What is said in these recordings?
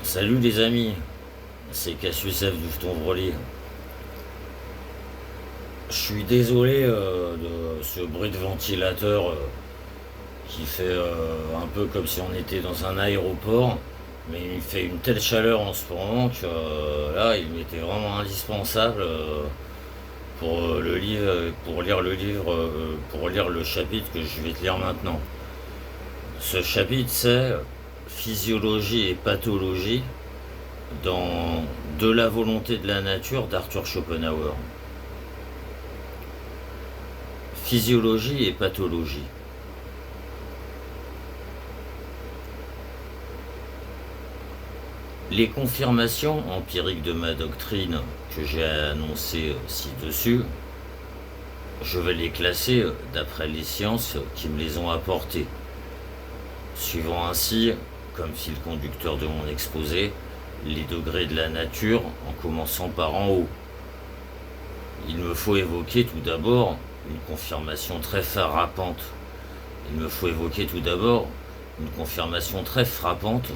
Salut les amis, c'est Cassius F du Stonbroli. Je suis désolé de ce bruit de ventilateur qui fait un peu comme si on était dans un aéroport, mais il fait une telle chaleur en ce moment que là il m'était vraiment indispensable pour lire le livre, pour lire le chapitre que je vais te lire maintenant. Ce chapitre c'est Physiologie et pathologie dans De la volonté de la nature d'Arthur Schopenhauer. Physiologie et pathologie. Les confirmations empiriques de ma doctrine que j'ai annoncées ci-dessus, je vais les classer d'après les sciences qui me les ont apportées, suivant ainsi, comme fil conducteur de mon exposé, les degrés de la nature en commençant par en haut. Il me faut évoquer tout d'abord une confirmation très frappante. Il me faut évoquer tout d'abord une confirmation très frappante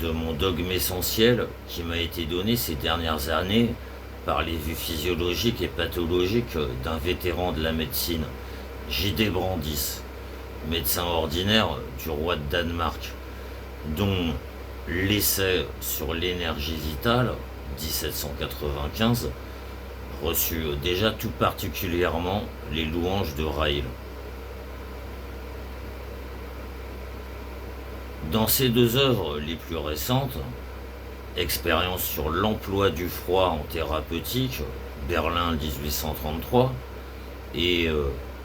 de mon dogme essentiel qui m'a été donné ces dernières années par les vues physiologiques et pathologiques d'un vétéran de la médecine, J.D. Brandis, médecin ordinaire du roi de Danemark, dont l'essai sur l'énergie vitale, 1795, reçut déjà tout particulièrement les louanges de Ryle. Dans ces deux œuvres les plus récentes, Expérience sur l'emploi du froid en thérapeutique, Berlin 1833, et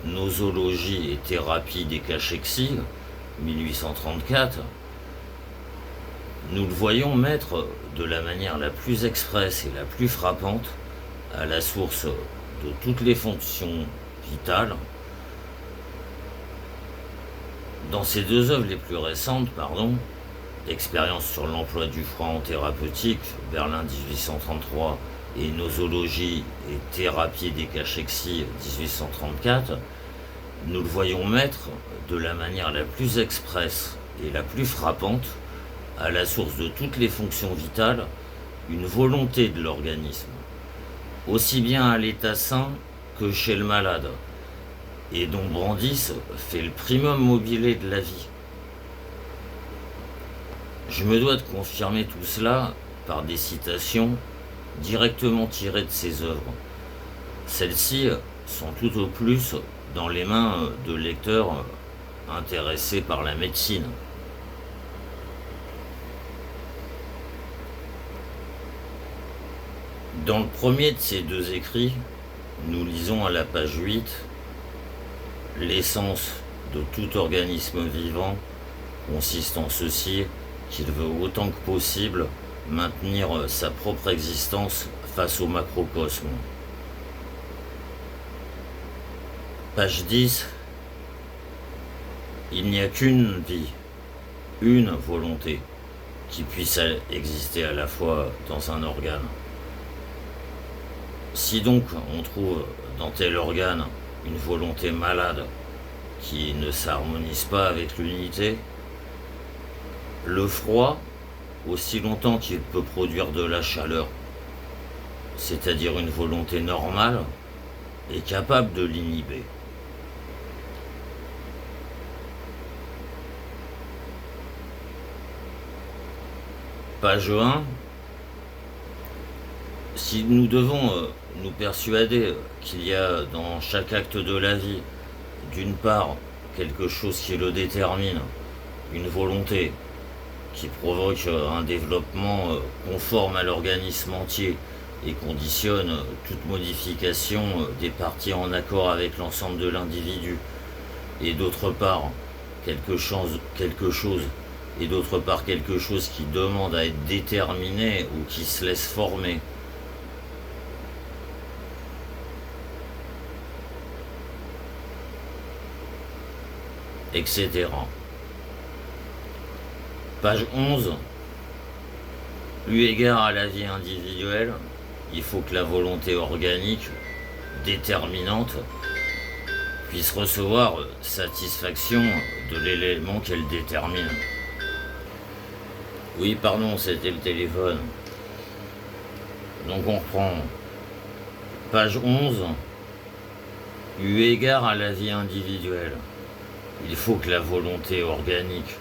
Nosologie et thérapie des cachexie, 1834, nous le voyons mettre de la manière la plus expresse et la plus frappante à la source de toutes les fonctions vitales. Dans ces deux œuvres les plus récentes, Expérience sur l'emploi du froid en thérapeutique, Berlin 1833, et Nosologie et thérapie des cachexie, 1834, nous le voyons mettre de la manière la plus expresse et la plus frappante à la source de toutes les fonctions vitales une volonté de l'organisme, aussi bien à l'état sain que chez le malade, et dont Brandis fait le primum mobile de la vie. Je me dois de confirmer tout cela par des citations directement tirées de ses œuvres. Celles-ci sont tout au plus dans les mains de lecteurs intéressés par la médecine. Dans le premier de ces deux écrits, nous lisons à la page 8 « L'essence de tout organisme vivant consiste en ceci qu'il veut autant que possible maintenir sa propre existence face au macrocosme. » Page 10. Il n'y a qu'une vie, une volonté, qui puisse exister à la fois dans un organe. Si donc on trouve dans tel organe une volonté malade qui ne s'harmonise pas avec l'unité, le froid, aussi longtemps qu'il peut produire de la chaleur, c'est-à-dire une volonté normale, est capable de l'inhiber. Page 1. Si nous devons nous persuader qu'il y a dans chaque acte de la vie, d'une part, quelque chose qui le détermine, une volonté qui provoque un développement conforme à l'organisme entier et conditionne toute modification des parties en accord avec l'ensemble de l'individu, et d'autre part, quelque chose qui demande à être déterminé ou qui se laisse former. Etc. Page 11. Eu égard à la vie individuelle, il faut que la volonté organique, déterminante, puisse recevoir satisfaction de l'élément qu'elle détermine. Oui, pardon, c'était le téléphone. Donc on reprend. Page 11. Eu égard à la vie individuelle, il faut que la volonté organique,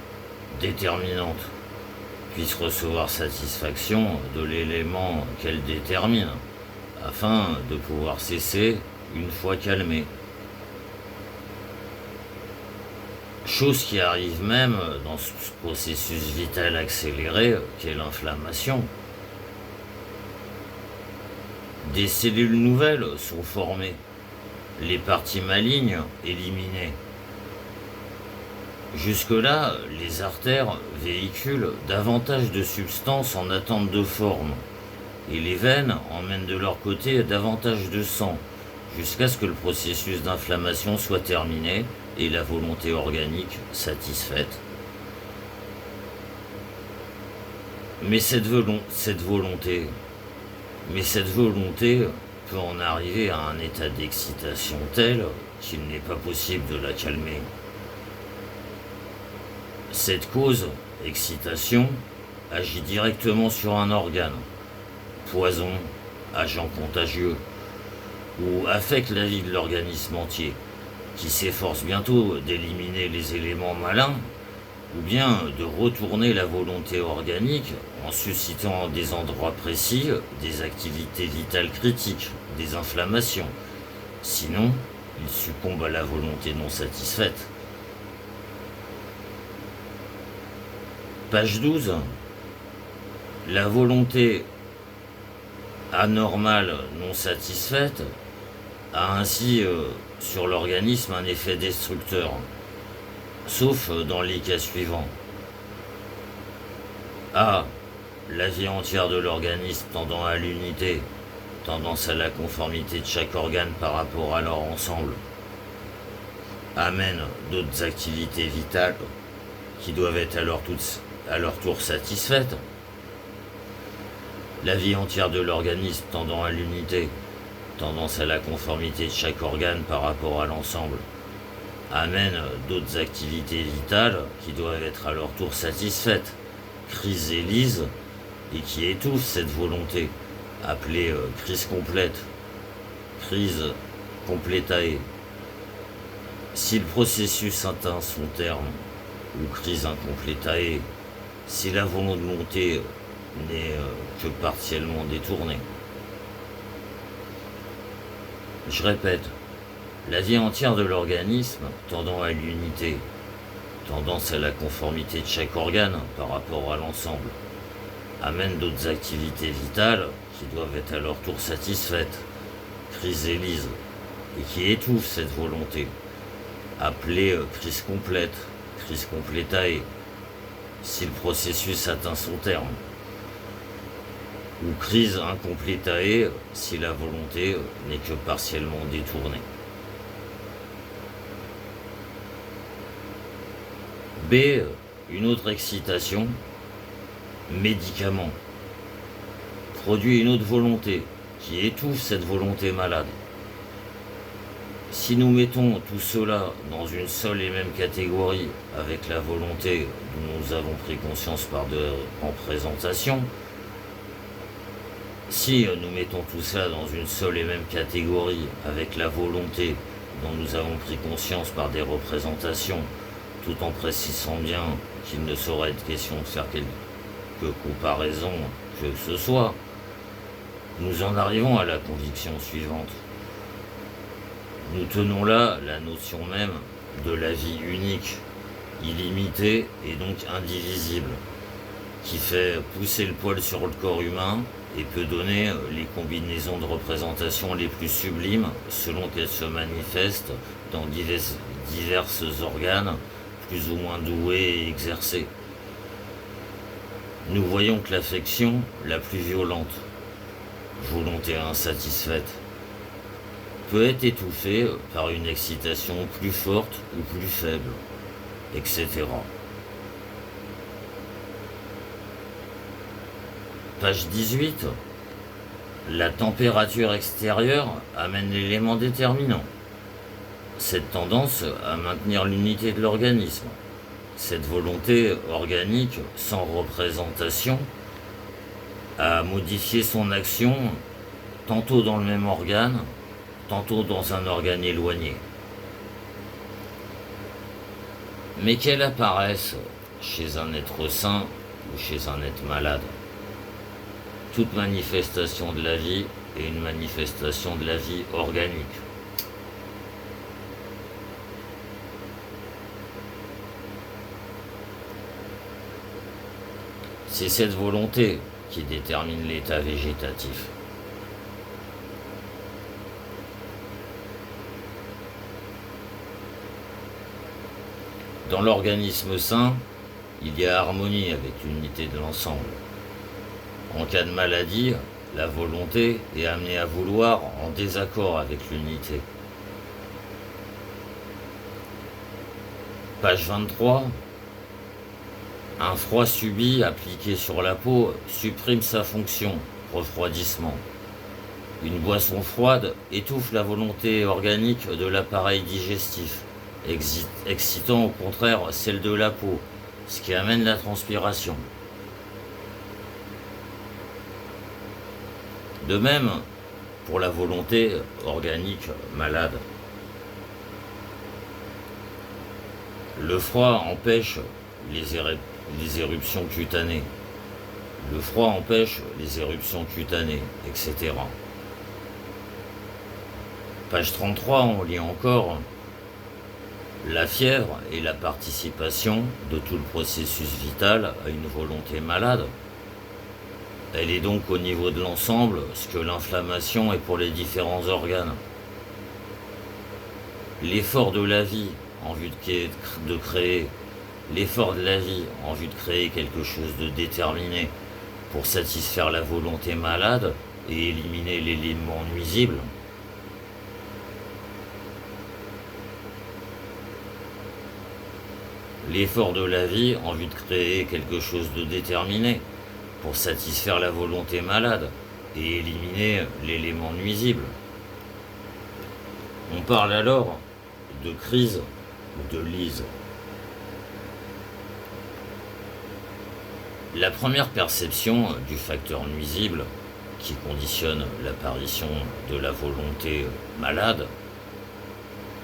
déterminante, puisse recevoir satisfaction de l'élément qu'elle détermine, afin de pouvoir cesser une fois calmée. Chose qui arrive même dans ce processus vital accéléré qu'est l'inflammation. Des cellules nouvelles sont formées, les parties malignes éliminées. Jusque-là, les artères véhiculent davantage de substances en attente de forme, et les veines emmènent de leur côté davantage de sang, jusqu'à ce que le processus d'inflammation soit terminé et la volonté organique satisfaite. Mais cette volonté peut en arriver à un état d'excitation tel qu'il n'est pas possible de la calmer. Cette cause, excitation, agit directement sur un organe, poison, agent contagieux, ou affecte la vie de l'organisme entier, qui s'efforce bientôt d'éliminer les éléments malins, ou bien de retourner la volonté organique en suscitant à des endroits précis des activités vitales critiques, des inflammations. Sinon, il succombe à la volonté non satisfaite. Page 12. La volonté anormale non satisfaite a ainsi sur l'organisme un effet destructeur, sauf dans les cas suivants. A. La vie entière de l'organisme tendant à l'unité, tendance à la conformité de chaque organe par rapport à leur ensemble, amène d'autres activités vitales qui doivent être à leur tour satisfaites. La vie entière de l'organisme tendant à l'unité, tendance à la conformité de chaque organe par rapport à l'ensemble, amène d'autres activités vitales qui doivent être à leur tour satisfaites, chrysélise, et qui étouffent cette volonté, appelée crise complète, crise completae. Si le processus atteint son terme, ou crise incompletae, si la volonté n'est que partiellement détournée. Je répète, la vie entière de l'organisme tendant à l'unité, tendance à la conformité de chaque organe par rapport à l'ensemble, amène d'autres activités vitales qui doivent être à leur tour satisfaites, chrysélise, et qui étouffent cette volonté, appelée crise complète, crise completae, si le processus atteint son terme, ou crise incompletae si la volonté n'est que partiellement détournée. B. Une autre excitation, médicament, produit une autre volonté qui étouffe cette volonté malade. Si nous mettons tout cela dans une seule et même catégorie avec la volonté dont nous avons pris conscience par de représentations, si nous mettons tout cela dans une seule et même catégorie avec la volonté dont nous avons pris conscience par des représentations, tout en précisant bien qu'il ne saurait être question de faire quelque comparaison que ce soit, nous en arrivons à la conviction suivante. Nous tenons là la notion même de la vie unique, illimitée et donc indivisible, qui fait pousser le poil sur le corps humain et peut donner les combinaisons de représentations les plus sublimes selon qu'elles se manifestent dans divers organes plus ou moins doués et exercés. Nous voyons que l'affection la plus violente, volonté insatisfaite, peut être étouffée par une excitation plus forte ou plus faible, etc. Page 18. La température extérieure amène l'élément déterminant. Cette tendance à maintenir l'unité de l'organisme, cette volonté organique sans représentation a modifié son action tantôt dans le même organe, tantôt dans un organe éloigné. Mais qu'elle apparaisse chez un être sain ou chez un être malade, toute manifestation de la vie est une manifestation de la vie organique. C'est cette volonté qui détermine l'état végétatif. Dans l'organisme sain, il y a harmonie avec l'unité de l'ensemble. En cas de maladie, la volonté est amenée à vouloir en désaccord avec l'unité. Page 23. Un froid subi appliqué sur la peau supprime sa fonction, refroidissement. Une boisson froide étouffe la volonté organique de l'appareil digestif, excitant au contraire celle de la peau, ce qui amène la transpiration. De même pour la volonté organique malade. Le froid empêche les éruptions cutanées. Le froid empêche les éruptions cutanées, etc. Page 33, on lit encore la fièvre est la participation de tout le processus vital à une volonté malade. Elle est donc au niveau de l'ensemble ce que l'inflammation est pour les différents organes. L'effort de la vie en vue de créer l'effort de la vie en vue de créer quelque chose de déterminé pour satisfaire la volonté malade et éliminer l'élément nuisible. L'effort de la vie en vue de créer quelque chose de déterminé pour satisfaire la volonté malade et éliminer l'élément nuisible. On parle alors de crise ou de lyse. La première perception du facteur nuisible qui conditionne l'apparition de la volonté malade,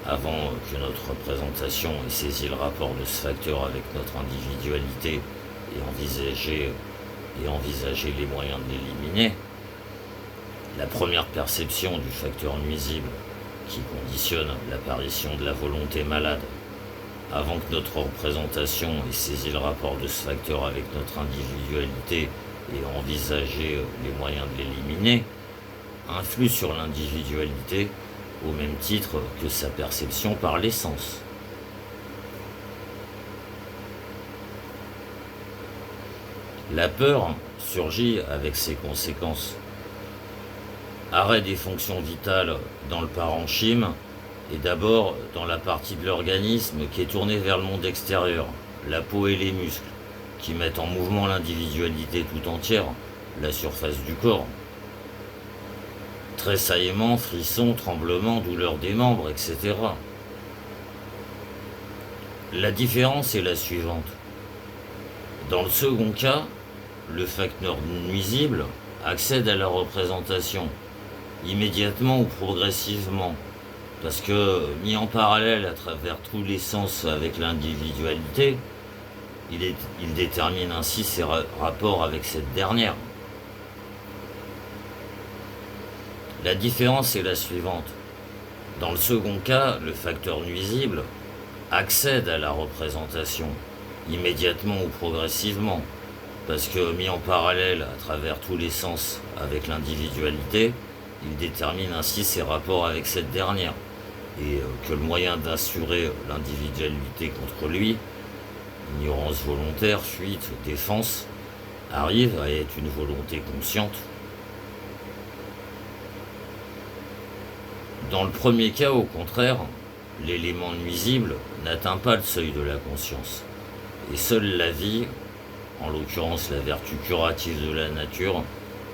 avant que notre représentation ait saisi le rapport de ce facteur avec notre individualité et envisager les moyens de l'éliminer, la première perception du facteur nuisible qui conditionne l'apparition de la volonté malade, avant que notre représentation ait saisi le rapport de ce facteur avec notre individualité et envisagé les moyens de l'éliminer, influe sur l'individualité au même titre que sa perception par les sens. La peur surgit avec ses conséquences. Arrêt des fonctions vitales dans le parenchyme et d'abord dans la partie de l'organisme qui est tournée vers le monde extérieur, la peau et les muscles, qui mettent en mouvement l'individualité tout entière, la surface du corps. Tressaillements, frissons, tremblements, douleurs des membres, etc. La différence est la suivante. Dans le second cas, le facteur nuisible accède à la représentation, immédiatement ou progressivement, parce que, mis en parallèle à travers tous les sens avec l'individualité, il détermine ainsi ses rapports avec cette dernière. La différence est la suivante. Dans le second cas, le facteur nuisible accède à la représentation, immédiatement ou progressivement, parce que, mis en parallèle à travers tous les sens avec l'individualité, il détermine ainsi ses rapports avec cette dernière, et que le moyen d'assurer l'individualité contre lui, ignorance volontaire, fuite, défense, arrive à être une volonté consciente. Dans le premier cas, au contraire, l'élément nuisible n'atteint pas le seuil de la conscience, et seule la vie, en l'occurrence la vertu curative de la nature,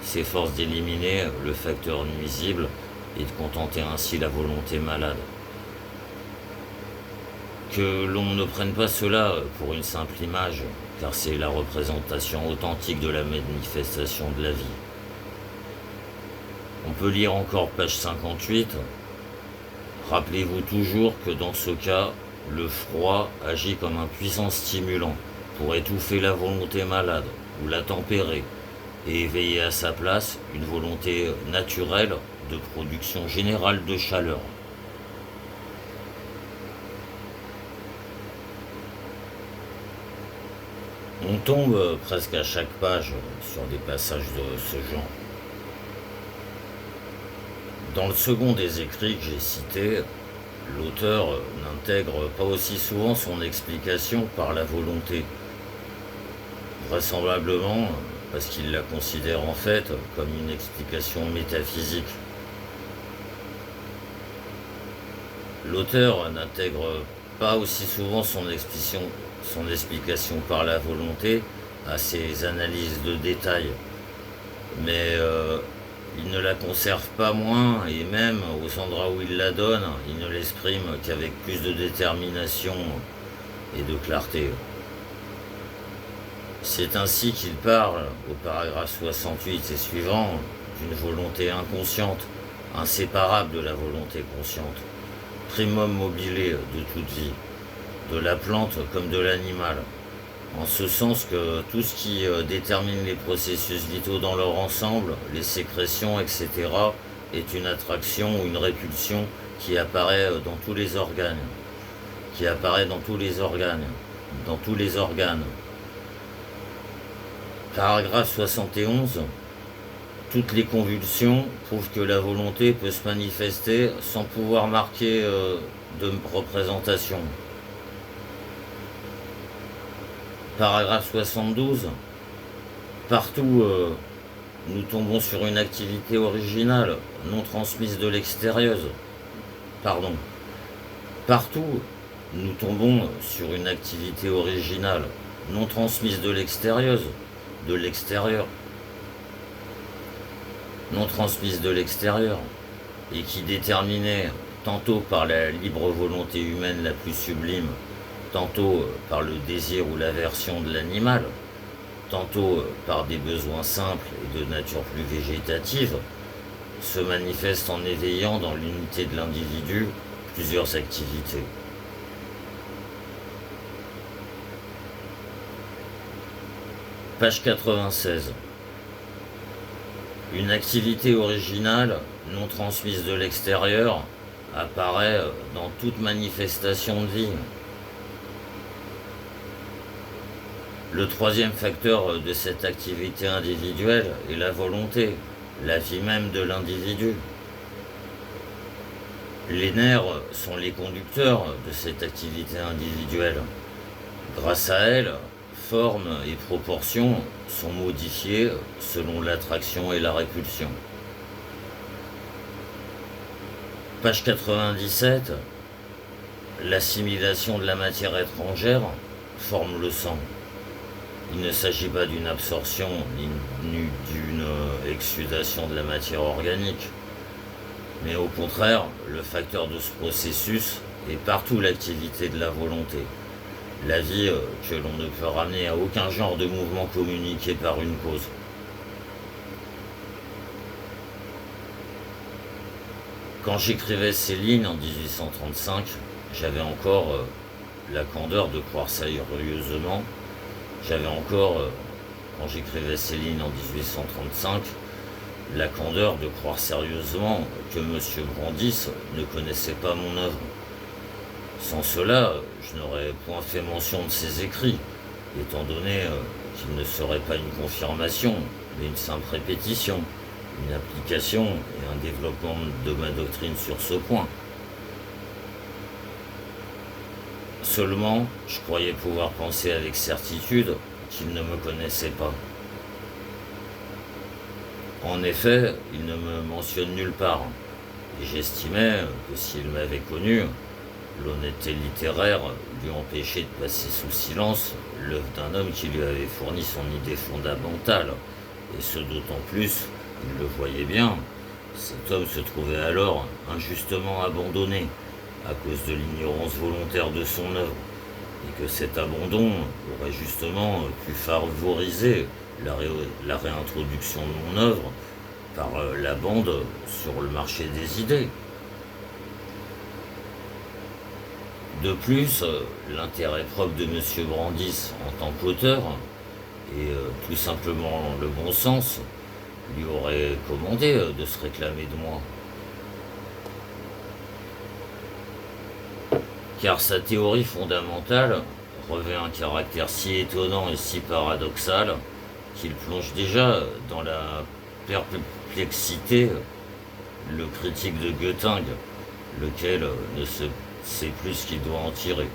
s'efforce d'éliminer le facteur nuisible et de contenter ainsi la volonté malade. Que l'on ne prenne pas cela pour une simple image, car c'est la représentation authentique de la manifestation de la vie. On peut lire encore page 58. Rappelez-vous toujours que dans ce cas, le froid agit comme un puissant stimulant pour étouffer la volonté malade ou la tempérer et éveiller à sa place une volonté naturelle de production générale de chaleur. On tombe presque à chaque page sur des passages de ce genre. Dans le second des écrits que j'ai cités, l'auteur n'intègre pas aussi souvent son explication par la volonté, vraisemblablement parce qu'il la considère en fait comme une explication métaphysique. L'auteur n'intègre pas aussi souvent son explication par la volonté à ses analyses de détails, mais il ne la conserve pas moins, et même aux endroits où il la donne, il ne l'exprime qu'avec plus de détermination et de clarté. C'est ainsi qu'il parle, au paragraphe 68 et suivant, d'une volonté inconsciente, inséparable de la volonté consciente, primum mobile de toute vie, de la plante comme de l'animal, en ce sens que tout ce qui détermine les processus vitaux dans leur ensemble, les sécrétions, etc., est une attraction ou une répulsion qui apparaît dans tous les organes, dans tous les organes. Paragraphe 71. Toutes les convulsions prouvent que la volonté peut se manifester sans pouvoir marquer de représentation. Paragraphe 72. Partout, nous tombons sur une activité originale, non transmise de l'extérieur. Partout, nous tombons sur une activité originale, non transmise de l'extérieur, et qui déterminait tantôt par la libre volonté humaine la plus sublime, tantôt par le désir ou l'aversion de l'animal, tantôt par des besoins simples et de nature plus végétative, se manifeste en éveillant dans l'unité de l'individu plusieurs activités. Page 96. Une activité originale, non transmise de l'extérieur, apparaît dans toute manifestation de vie. Le troisième facteur de cette activité individuelle est la volonté, la vie même de l'individu. Les nerfs sont les conducteurs de cette activité individuelle. Grâce à elles, forme et proportions sont modifiées selon l'attraction et la répulsion. Page 97. L'assimilation de la matière étrangère forme le sang. Il ne s'agit pas d'une absorption ni d'une exsudation de la matière organique, mais au contraire, le facteur de ce processus est partout l'activité de la volonté, la vie que l'on ne peut ramener à aucun genre de mouvement communiqué par une cause. Quand j'écrivais ces lignes en 1835, j'avais encore la candeur de croire sérieusement. Quand j'écrivais ces lignes en 1835, la candeur de croire sérieusement que M. Brandis ne connaissait pas mon œuvre. Sans cela, je n'aurais point fait mention de ses écrits, étant donné qu'ils ne seraient pas une confirmation, mais une simple répétition, une application et un développement de ma doctrine sur ce point. Seulement, je croyais pouvoir penser avec certitude qu'il ne me connaissait pas. En effet, il ne me mentionne nulle part, et j'estimais que s'il m'avait connu, l'honnêteté littéraire lui empêchait de passer sous silence l'œuvre d'un homme qui lui avait fourni son idée fondamentale, et ce d'autant plus, il le voyait bien, cet homme se trouvait alors injustement abandonné, à cause de l'ignorance volontaire de son œuvre, et que cet abandon aurait justement pu favoriser la réintroduction de mon œuvre par la bande sur le marché des idées. De plus, l'intérêt propre de M. Brandis en tant qu'auteur, et tout simplement le bon sens, lui aurait commandé de se réclamer de moi. Car sa théorie fondamentale revêt un caractère si étonnant et si paradoxal qu'il plonge déjà dans la perplexité le critique de Goethe, lequel ne sait plus ce qu'il doit en tirer.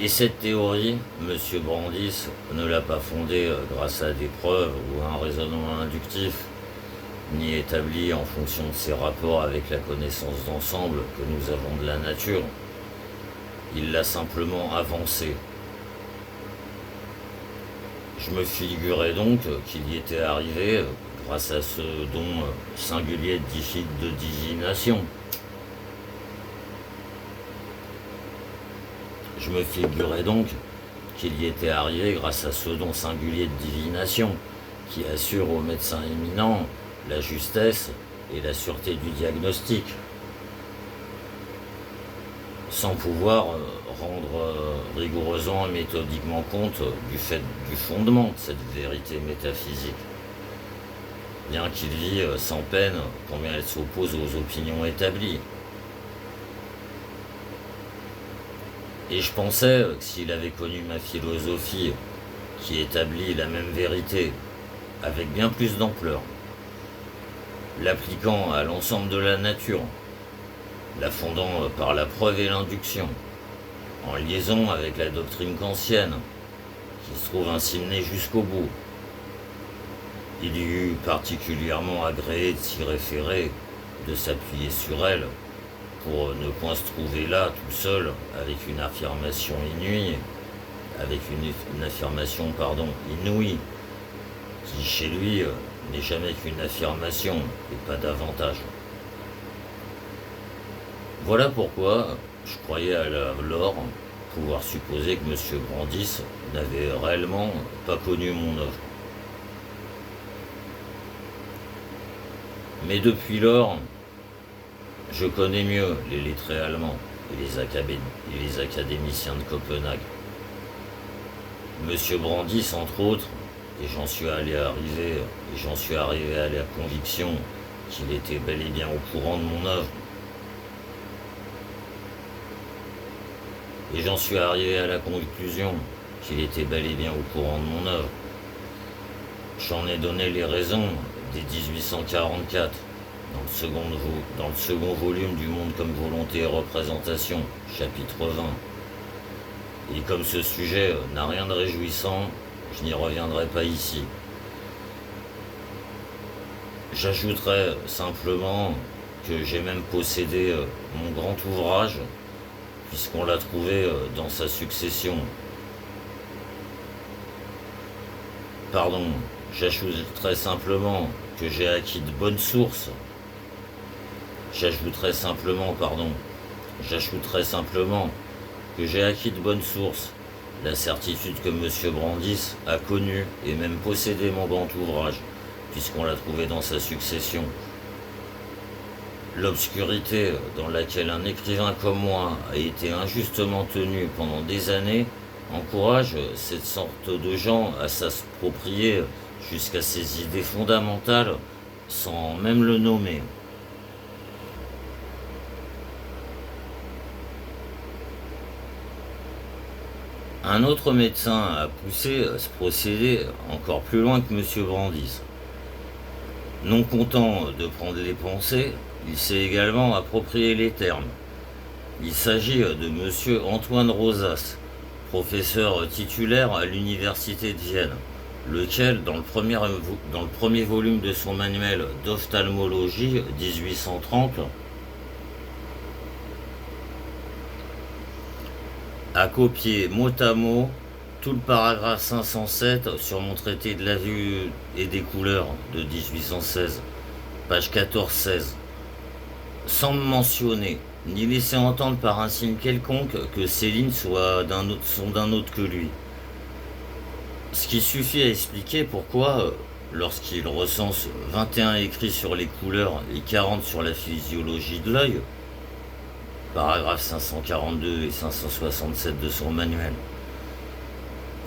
Et cette théorie, M. Brandis ne l'a pas fondée grâce à des preuves ou à un raisonnement inductif, ni établi en fonction de ses rapports avec la connaissance d'ensemble que nous avons de la nature. Il l'a simplement avancée. Je me figurais donc qu'il y était arrivé grâce à ce don singulier de divination. Je me figurais donc qu'il y était arrivé grâce à ce don singulier de divination qui assure aux médecins éminents la justesse et la sûreté du diagnostic, sans pouvoir rendre rigoureusement et méthodiquement compte du fondement de cette vérité métaphysique, bien qu'il vit sans peine combien elle s'oppose aux opinions établies. Et je pensais que s'il avait connu ma philosophie, qui établit la même vérité, avec bien plus d'ampleur, l'appliquant à l'ensemble de la nature, la fondant par la preuve et l'induction, en liaison avec la doctrine kantienne, qui se trouve ainsi menée jusqu'au bout, il y eut particulièrement agréé de s'y référer, de s'appuyer sur elle, pour ne point se trouver là tout seul avec une affirmation inouïe, inouïe, qui chez lui n'est jamais qu'une affirmation et pas davantage. Voilà pourquoi je croyais alors pouvoir supposer que M. Brandis n'avait réellement pas connu mon œuvre. Mais depuis lors, je connais mieux les lettrés allemands et les académiciens de Copenhague. M. Brandis, entre autres, et j'en suis arrivé à la conviction qu'il était bel et bien au courant de mon œuvre. Et j'en suis arrivé à la conclusion qu'il était bel et bien au courant de mon œuvre. J'en ai donné les raisons dès 1844, dans le second volume du Monde comme volonté et représentation, chapitre 20. Et comme ce sujet n'a rien de réjouissant, je n'y reviendrai pas ici. J'ajouterai simplement que j'ai même possédé mon grand ouvrage, puisqu'on l'a trouvé dans sa succession. Pardon, j'ajouterai simplement que j'ai acquis de bonnes sources. J'ajouterai simplement que j'ai acquis de bonnes sources la certitude que M. Brandis a connu et même possédé mon grand ouvrage, puisqu'on l'a trouvé dans sa succession. L'obscurité dans laquelle un écrivain comme moi a été injustement tenu pendant des années encourage cette sorte de gens à s'approprier jusqu'à ses idées fondamentales sans même le nommer. Un autre médecin a poussé ce procédé encore plus loin que M. Brandis. Non content de prendre les pensées, il s'est également approprié les termes. Il s'agit de M. Antoine Rosas, professeur titulaire à l'Université de Vienne, lequel, dans le premier volume de son manuel d'ophtalmologie 1830, a copié mot à mot tout le paragraphe 507 sur mon traité de la vue et des couleurs de 1816, page 14-16, sans me mentionner, ni laisser entendre par un signe quelconque que ces lignes sont d'un autre que lui. Ce qui suffit à expliquer pourquoi, lorsqu'il recense 21 écrits sur les couleurs et 40 sur la physiologie de l'œil, paragraphe 542 et 567 de son manuel,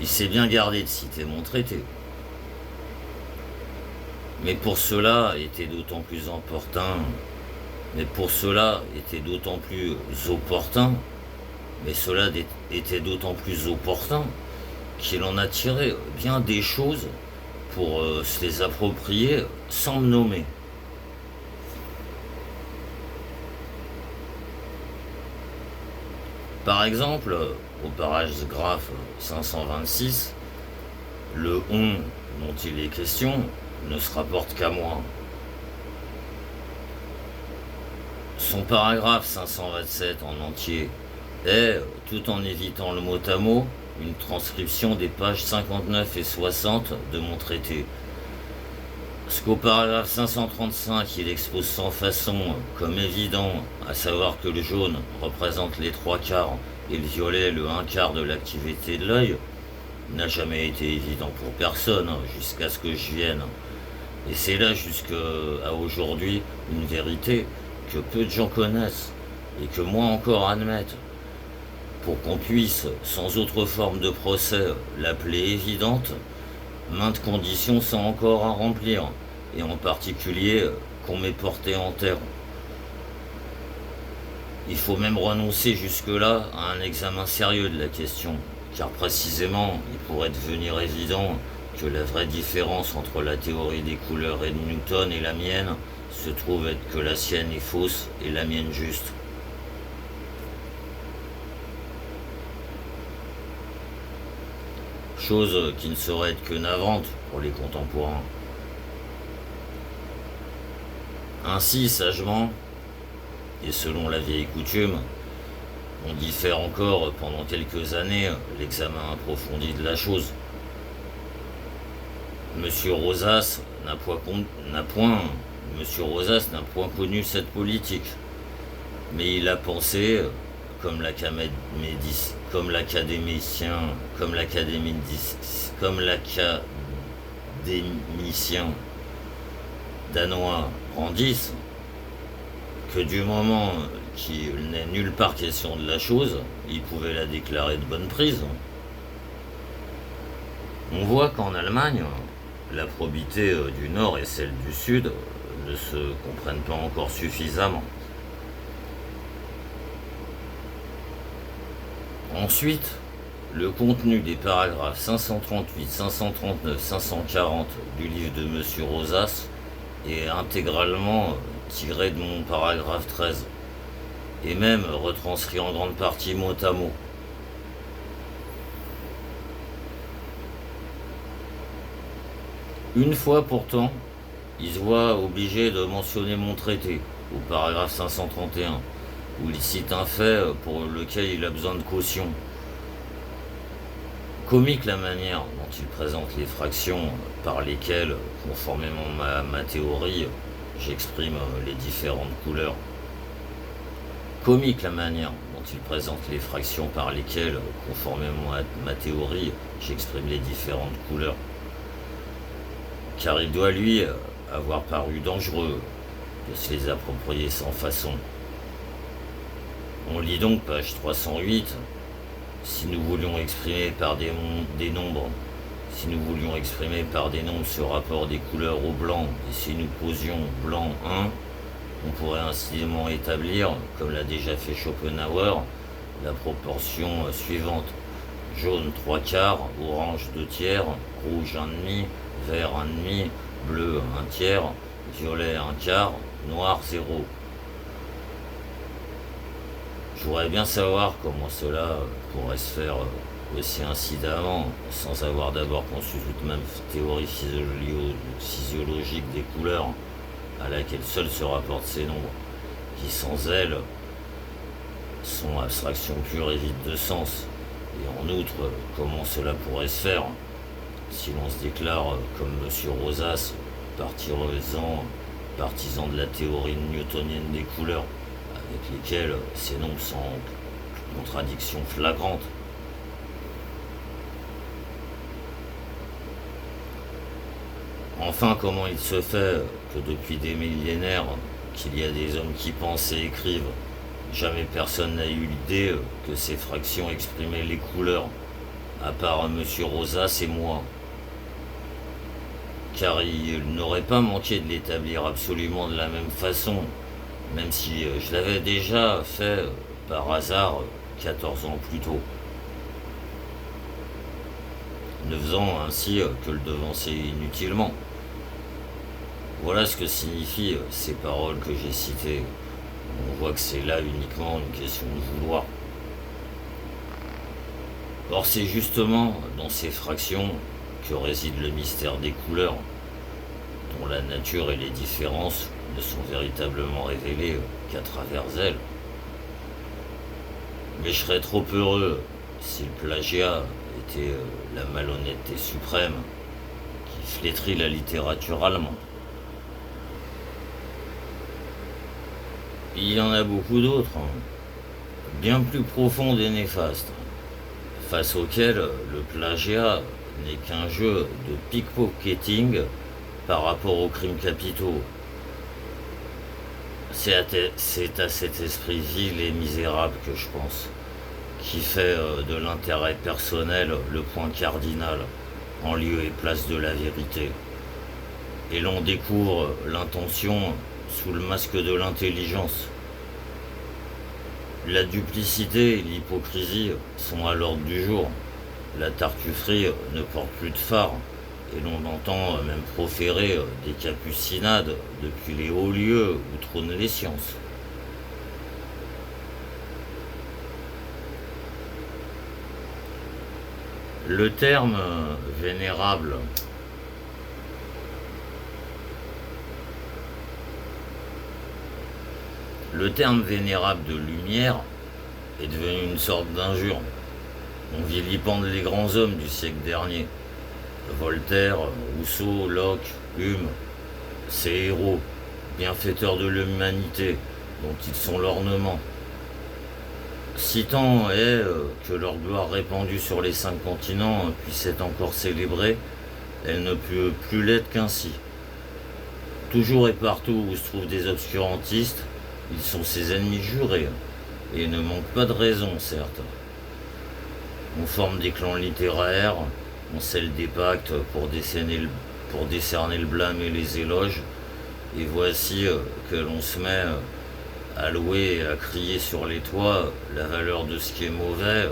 il s'est bien gardé de citer mon traité. Mais pour cela était d'autant plus opportun, qu'il en a tiré bien des choses pour se les approprier sans me nommer. Par exemple, au paragraphe 526, le on dont il est question ne se rapporte qu'à moi. Son paragraphe 527 en entier est, tout en évitant le mot à mot, une transcription des pages 59 et 60 de mon traité. Ce qu'au paragraphe 535 il expose sans façon comme évident, à savoir que le jaune représente les 3/4 et le violet le 1/4 de l'activité de l'œil, n'a jamais été évident pour personne jusqu'à ce que je vienne. Et c'est là jusqu'à aujourd'hui une vérité que peu de gens connaissent et que moi encore admettent. Pour qu'on puisse, sans autre forme de procès, l'appeler évidente, maintes conditions sont encore à remplir, et en particulier qu'on m'ait porté en terre. Il faut même renoncer jusque-là à un examen sérieux de la question, car précisément, il pourrait devenir évident que la vraie différence entre la théorie des couleurs et de Newton et la mienne se trouve être que la sienne est fausse et la mienne juste. Chose qui ne saurait être que navrante pour les contemporains. Ainsi, sagement, et selon la vieille coutume, on diffère encore pendant quelques années l'examen approfondi de la chose. Monsieur Rosas n'a point connu cette politique, mais il a pensé, comme l'académicien danois Brandis, que du moment qu'il n'est nulle part question de la chose, il pouvait la déclarer de bonne prise. On voit qu'en Allemagne, la probité du Nord et celle du Sud ne se comprennent pas encore suffisamment. Ensuite, le contenu des paragraphes 538, 539, 540 du livre de M. Rosas est intégralement tiré de mon paragraphe 13, et même retranscrit en grande partie mot à mot. Une fois pourtant, il se voit obligé de mentionner mon traité, au paragraphe 531, où il cite un fait pour lequel il a besoin de caution. Comique la manière dont il présente les fractions par lesquelles, conformément à ma théorie, j'exprime les différentes couleurs. Comique la manière dont il présente les fractions par lesquelles, conformément à ma théorie, j'exprime les différentes couleurs. Car il doit, lui, avoir paru dangereux de se les approprier sans façon. On lit donc page 308, si nous voulions exprimer par des nombres ce rapport des couleurs au blanc, et si nous posions blanc 1, on pourrait ainsi établir, comme l'a déjà fait Schopenhauer, la proportion suivante: jaune 3/4, orange 2/3, rouge 1,5, vert 1,5, bleu 1/3, violet 1/4, noir 0. Je voudrais bien savoir comment cela pourrait se faire aussi incidemment, sans avoir d'abord conçu toute même théorie physiologique des couleurs, à laquelle seuls se rapportent ces nombres, qui sans elles sont abstraction pure et vide de sens, Et en outre, comment cela pourrait se faire si l'on se déclare comme Monsieur Rosas, partisan de la théorie newtonienne des couleurs, avec lesquelles ces nombres sont en contradiction flagrante. Enfin, comment il se fait que depuis des millénaires qu'il y a des hommes qui pensent et écrivent, jamais personne n'a eu l'idée que ces fractions exprimaient les couleurs, à part Monsieur Rosas et moi. Car il n'aurait pas manqué de l'établir absolument de la même façon, même si je l'avais déjà fait par hasard 14 ans plus tôt, ne faisant ainsi que le devancer inutilement. Voilà ce que signifient ces paroles que j'ai citées. On voit que c'est là uniquement une question de vouloir. Or c'est justement dans ces fractions que réside le mystère des couleurs, dont la nature et les différences ne sont véritablement révélées qu'à travers elles. Mais je serais trop heureux si le plagiat était la malhonnêteté suprême qui flétrit la littérature allemande. Il y en a beaucoup d'autres, bien plus profondes et néfastes, face auxquels le plagiat n'est qu'un jeu de pickpocketing par rapport aux crimes capitaux. C'est à cet esprit vil et misérable que je pense, qui fait de l'intérêt personnel le point cardinal, en lieu et place de la vérité. Et l'on découvre l'intention sous le masque de l'intelligence. La duplicité et l'hypocrisie sont à l'ordre du jour. La tartufferie ne porte plus de phare, et l'on entend même proférer des capucinades depuis les hauts lieux où trônent les sciences. Le terme vénérable de lumière est devenu une sorte d'injure. On vilipende les grands hommes du siècle dernier. Voltaire, Rousseau, Locke, Hume, ces héros, bienfaiteurs de l'humanité, dont ils sont l'ornement. Si tant est que leur gloire répandue sur les 5 continents puisse être encore célébrée, elle ne peut plus l'être qu'ainsi. Toujours et partout où se trouvent des obscurantistes, ils sont ses ennemis jurés, et ne manquent pas de raison, certes. On forme des clans littéraires, on scelle des pactes pour décerner le blâme et les éloges, et voici que l'on se met à louer et à crier sur les toits la valeur de ce qui est mauvais,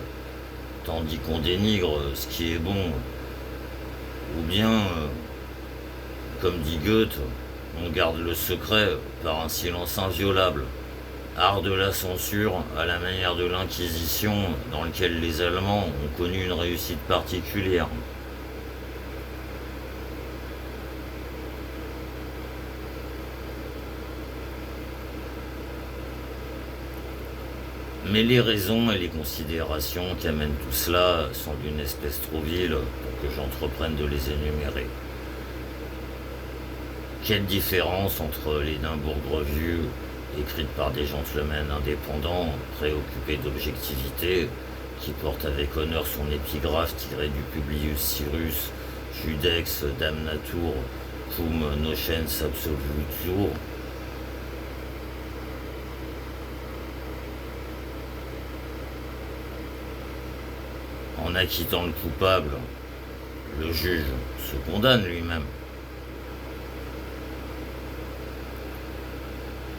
tandis qu'on dénigre ce qui est bon. Ou bien, comme dit Goethe, on garde le secret par un silence inviolable, art de la censure à la manière de l'Inquisition dans lequel les Allemands ont connu une réussite particulière. Mais les raisons et les considérations qui amènent tout cela sont d'une espèce trop vile pour que j'entreprenne de les énumérer. Quelle différence entre l'Édimbourg Review, écrite par des gentlemen indépendants, préoccupés d'objectivité, qui porte avec honneur son épigraphe tirée du Publius Cyrus, Judex damnatur cum nocens absolutur, en acquittant le coupable, le juge se condamne lui-même.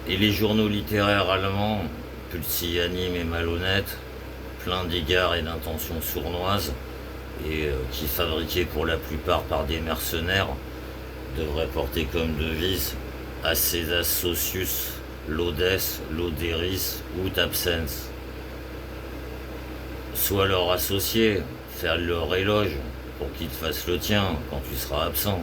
Et les journaux littéraires allemands, pusillanime et malhonnêtes, pleins d'égards et d'intentions sournoises, et qui fabriqués pour la plupart par des mercenaires, devraient porter comme devise Accedas socius, laudes, lauderis, ut absens. Sois leur associé, faire leur éloge pour qu'ils te fassent le tien quand tu seras absent.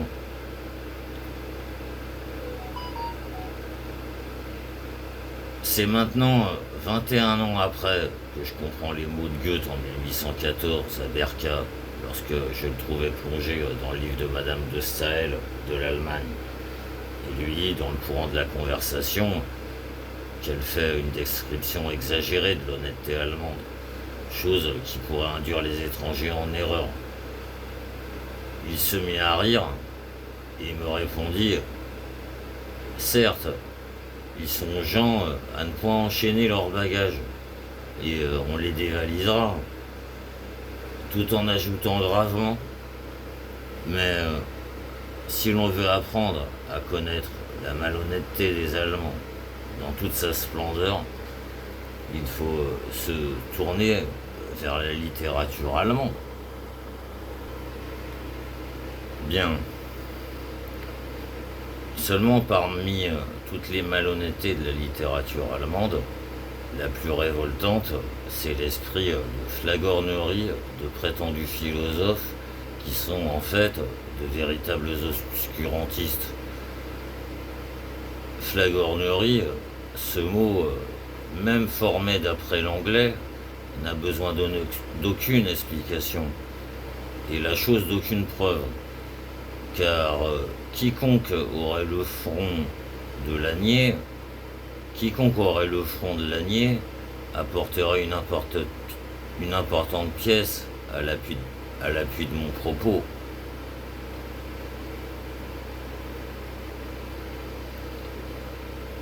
C'est maintenant 21 ans après que je comprends les mots de Goethe en 1814 à Berca, lorsque je le trouvais plongé dans le livre de Madame de Staël de l'Allemagne. Et lui, dans le courant de la conversation, qu'elle fait une description exagérée de l'honnêteté allemande, chose qui pourrait induire les étrangers en erreur. Il se mit à rire et me répondit: certes, ils sont gens à ne point enchaîner leurs bagages, et on les dévalisera, tout en ajoutant gravement: mais si l'on veut apprendre à connaître la malhonnêteté des Allemands dans toute sa splendeur, il faut se tourner vers la littérature allemande. Bien. Seulement parmi toutes les malhonnêtetés de la littérature allemande, la plus révoltante, c'est l'esprit de flagornerie de prétendus philosophes qui sont en fait de véritables obscurantistes. Flagornerie, ce mot, même formé d'après l'anglais, n'a besoin d'aucune explication et la chose d'aucune preuve, car quiconque aurait le front de l'ânier, apporterait une importante pièce à l'appui de mon propos.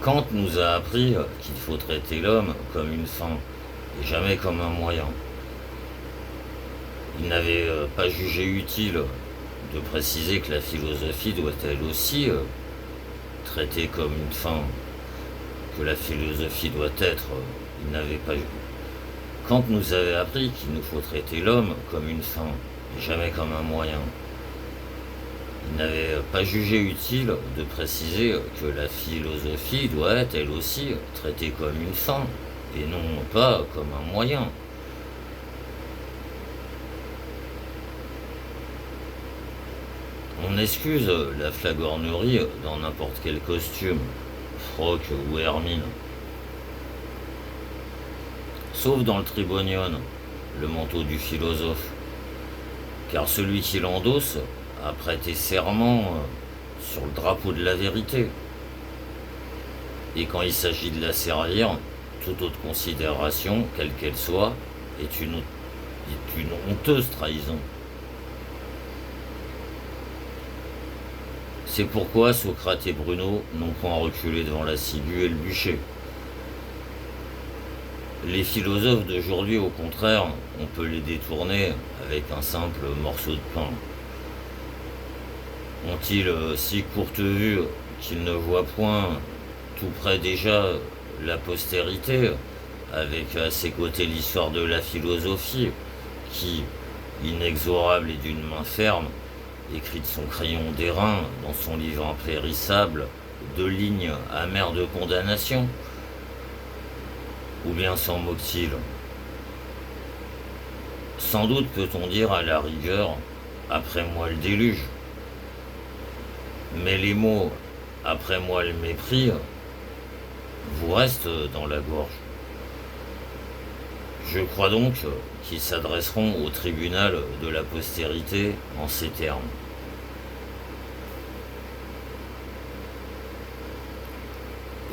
Kant nous a appris qu'il faut traiter l'homme comme une fin et jamais comme un moyen. Il n'avait pas jugé utile de préciser que la philosophie doit elle aussi traiter comme une fin, que la philosophie doit être. Il n'avait pas. Kant nous avait appris qu'il nous faut traiter l'homme comme une fin et jamais comme un moyen. Il n'avait pas jugé utile de préciser que la philosophie doit être elle aussi traitée comme une fin et non pas comme un moyen. On excuse la flagornerie dans n'importe quel costume, froc ou hermine. Sauf dans le tribonion, le manteau du philosophe. Car celui qui l'endosse a prêté serment sur le drapeau de la vérité. Et quand il s'agit de la servir, toute autre considération, quelle qu'elle soit, est une honteuse trahison. C'est pourquoi Socrate et Bruno n'ont point reculé devant la ciguë et le bûcher. Les philosophes d'aujourd'hui, au contraire, on peut les détourner avec un simple morceau de pain. Ont-ils si courte vue qu'ils ne voient point tout près déjà la postérité, avec à ses côtés l'histoire de la philosophie, qui, inexorable et d'une main ferme, écrit de son crayon d'airain dans son livre impérissable 2 lignes amères de condamnation? Ou bien s'en moque-t-il? Sans doute peut-on dire à la rigueur: après moi le déluge. Mais les mots après moi le mépris vous restent dans la gorge. Je crois donc qu'ils s'adresseront au tribunal de la postérité en ces termes.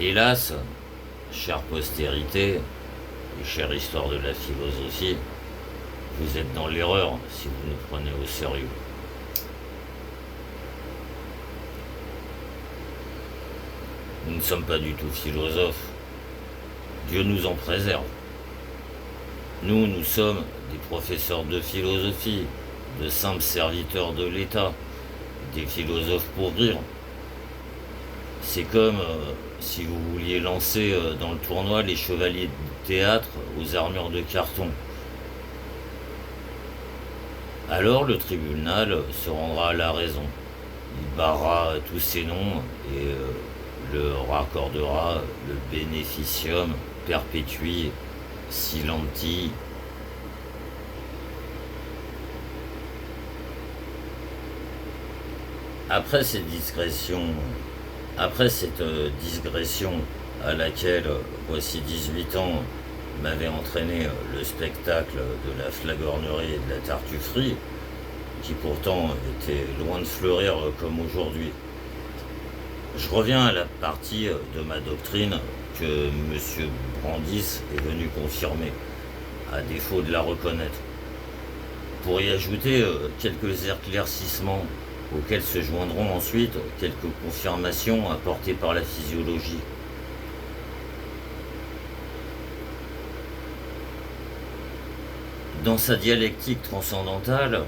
Hélas, chère postérité et chère histoire de la philosophie, vous êtes dans l'erreur si vous nous prenez au sérieux. Nous ne sommes pas du tout philosophes. Dieu nous en préserve. Nous sommes des professeurs de philosophie, de simples serviteurs de l'État, des philosophes pour rire. C'est comme si vous vouliez lancer dans le tournoi les chevaliers de théâtre aux armures de carton. Alors le tribunal se rendra à la raison. Il barrera tous ces noms et leur accordera le bénéficium perpetui silenti. Après cette digression à laquelle, voici 18 ans, m'avait entraîné le spectacle de la flagornerie et de la tartufferie, qui pourtant était loin de fleurir comme aujourd'hui. Je reviens à la partie de ma doctrine que M. Brandis est venu confirmer, à défaut de la reconnaître. Pour y ajouter quelques éclaircissements auxquels se joindront ensuite quelques confirmations apportées par la physiologie. Dans sa dialectique transcendantale,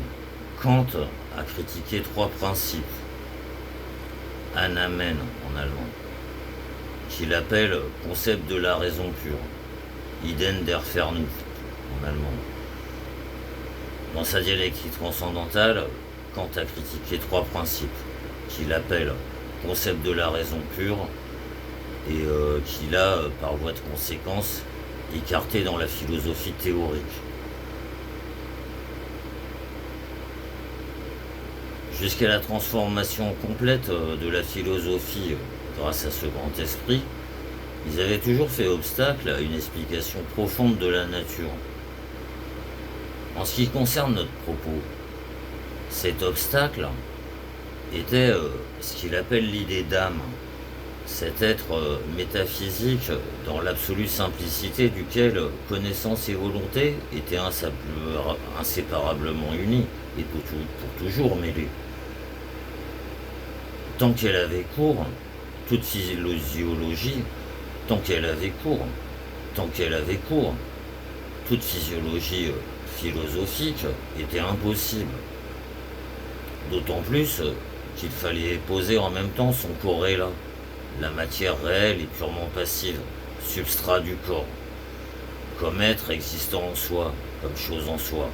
Kant a critiqué trois principes, Anamen en allemand, qu'il appelle concept de la raison pure, Ideen der Vernunft en allemand. Dans sa dialectique transcendantale, Kant a critiqué trois principes, qu'il appelle concept de la raison pure et qu'il a, par voie de conséquence, écarté dans la philosophie théorique. Jusqu'à la transformation complète de la philosophie grâce à ce grand esprit, ils avaient toujours fait obstacle à une explication profonde de la nature. En ce qui concerne notre propos, cet obstacle était ce qu'il appelle l'idée d'âme, cet être métaphysique dans l'absolue simplicité duquel connaissance et volonté étaient inséparablement unies et pour toujours mêlées. Tant qu'elle avait cours, toute physiologie, toute physiologie philosophique était impossible. D'autant plus qu'il fallait poser en même temps son corrélat, la matière réelle et purement passive, substrat du corps, comme être existant en soi, comme chose en soi.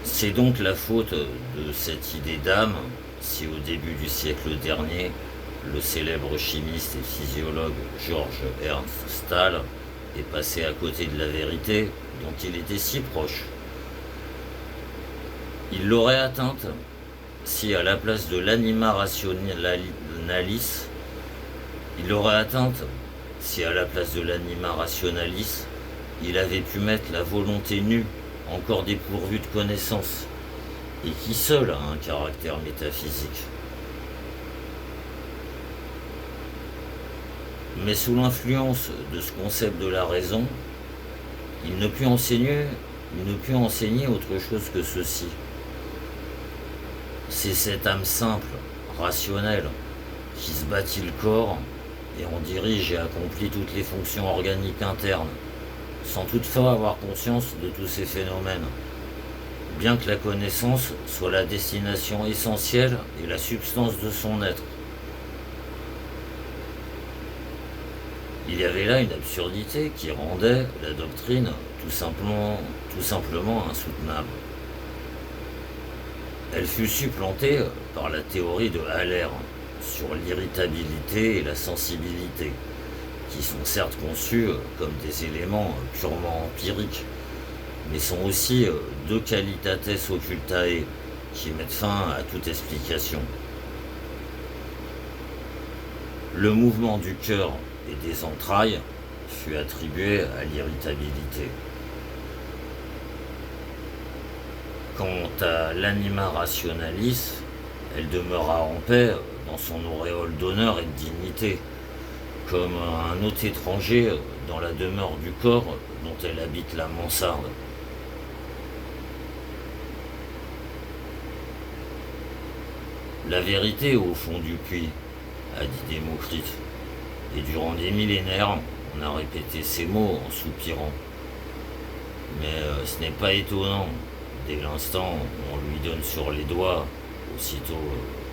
C'est donc la faute de cette idée d'âme si au début du siècle dernier, le célèbre chimiste et physiologue George Ernst Stahl est passé à côté de la vérité dont il était si proche. Il l'aurait atteinte si à la place de l'anima rationalis, il avait pu mettre la volonté nue, encore dépourvue de connaissance, et qui seule a un caractère métaphysique. Mais sous l'influence de ce concept de la raison, il ne put enseigner autre chose que ceci. C'est cette âme simple, rationnelle, qui se bâtit le corps et en dirige et accomplit toutes les fonctions organiques internes, sans toutefois avoir conscience de tous ces phénomènes, bien que la connaissance soit la destination essentielle et la substance de son être. Il y avait là une absurdité qui rendait la doctrine tout simplement insoutenable. Elle fut supplantée par la théorie de Haller sur l'irritabilité et la sensibilité, qui sont certes conçus comme des éléments purement empiriques, mais sont aussi deux qualitates occultae qui mettent fin à toute explication. Le mouvement du cœur et des entrailles fut attribué à l'irritabilité. Quant à l'anima rationalis, elle demeura en paix dans son auréole d'honneur et de dignité, comme un hôte étranger dans la demeure du corps dont elle habite la mansarde. La vérité au fond du puits, a dit Démocrite, et durant des millénaires, on a répété ces mots en soupirant. Mais ce n'est pas étonnant, dès l'instant où on lui donne sur les doigts, aussitôt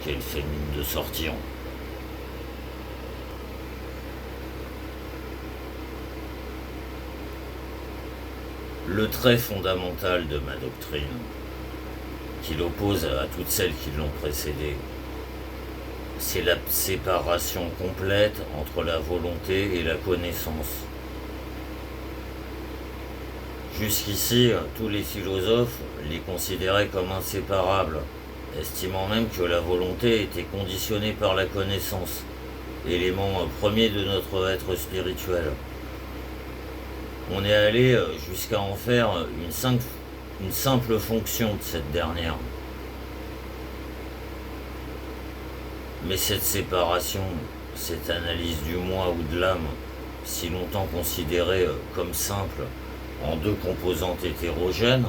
qu'elle fait mine de sortir. Le trait fondamental de ma doctrine, qui l'oppose à toutes celles qui l'ont précédée, c'est la séparation complète entre la volonté et la connaissance. Jusqu'ici, tous les philosophes les considéraient comme inséparables, estimant même que la volonté était conditionnée par la connaissance, élément premier de notre être spirituel. On est allé jusqu'à en faire une simple fonction de cette dernière. Mais cette séparation, cette analyse du moi ou de l'âme, si longtemps considérée comme simple en deux composantes hétérogènes,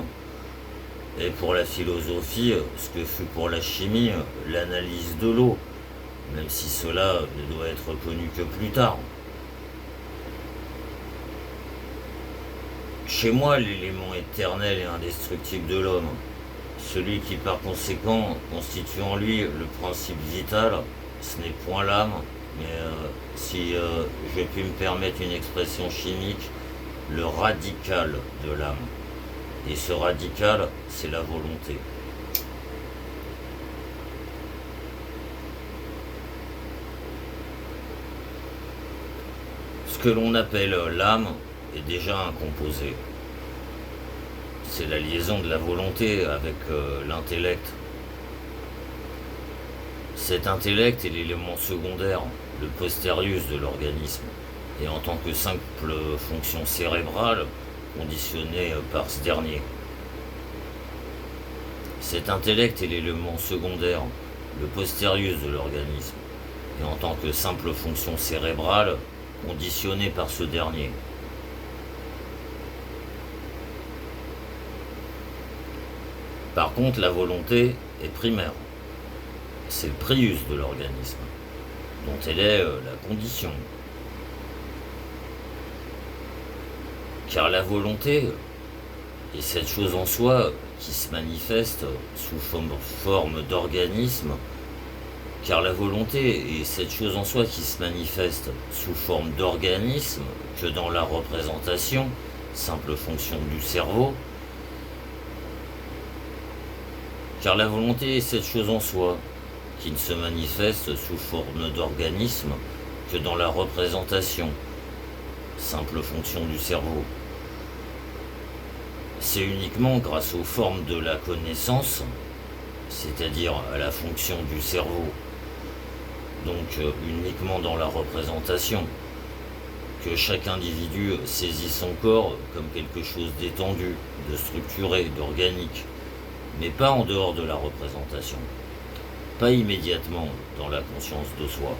est pour la philosophie ce que fut pour la chimie l'analyse de l'eau, même si cela ne doit être connu que plus tard. Chez moi, l'élément éternel et indestructible de l'homme, celui qui par conséquent constitue en lui le principe vital, ce n'est point l'âme, mais si je puis me permettre une expression chimique, le radical de l'âme. Et ce radical, c'est la volonté. Ce que l'on appelle l'âme est déjà un composé. C'est la liaison de la volonté avec l'intellect. Cet intellect est l'élément secondaire, le posterius de l'organisme, et en tant que simple fonction cérébrale conditionnée par ce dernier. Cet intellect est l'élément secondaire, le posterius de l'organisme, et en tant que simple fonction cérébrale conditionnée par ce dernier. Par contre, la volonté est primaire. C'est le prius de l'organisme, dont elle est la condition. Car la volonté est cette chose en soi qui se manifeste sous forme d'organisme. Car la volonté est cette chose en soi qui se manifeste sous forme d'organisme que dans la représentation, simple fonction du cerveau. Car la volonté est cette chose en soi qui ne se manifeste sous forme d'organisme que dans la représentation, simple fonction du cerveau. C'est uniquement grâce aux formes de la connaissance, c'est-à-dire à la fonction du cerveau, donc uniquement dans la représentation, que chaque individu saisit son corps comme quelque chose d'étendu, de structuré, d'organique, mais pas en dehors de la représentation, pas immédiatement dans la conscience de soi.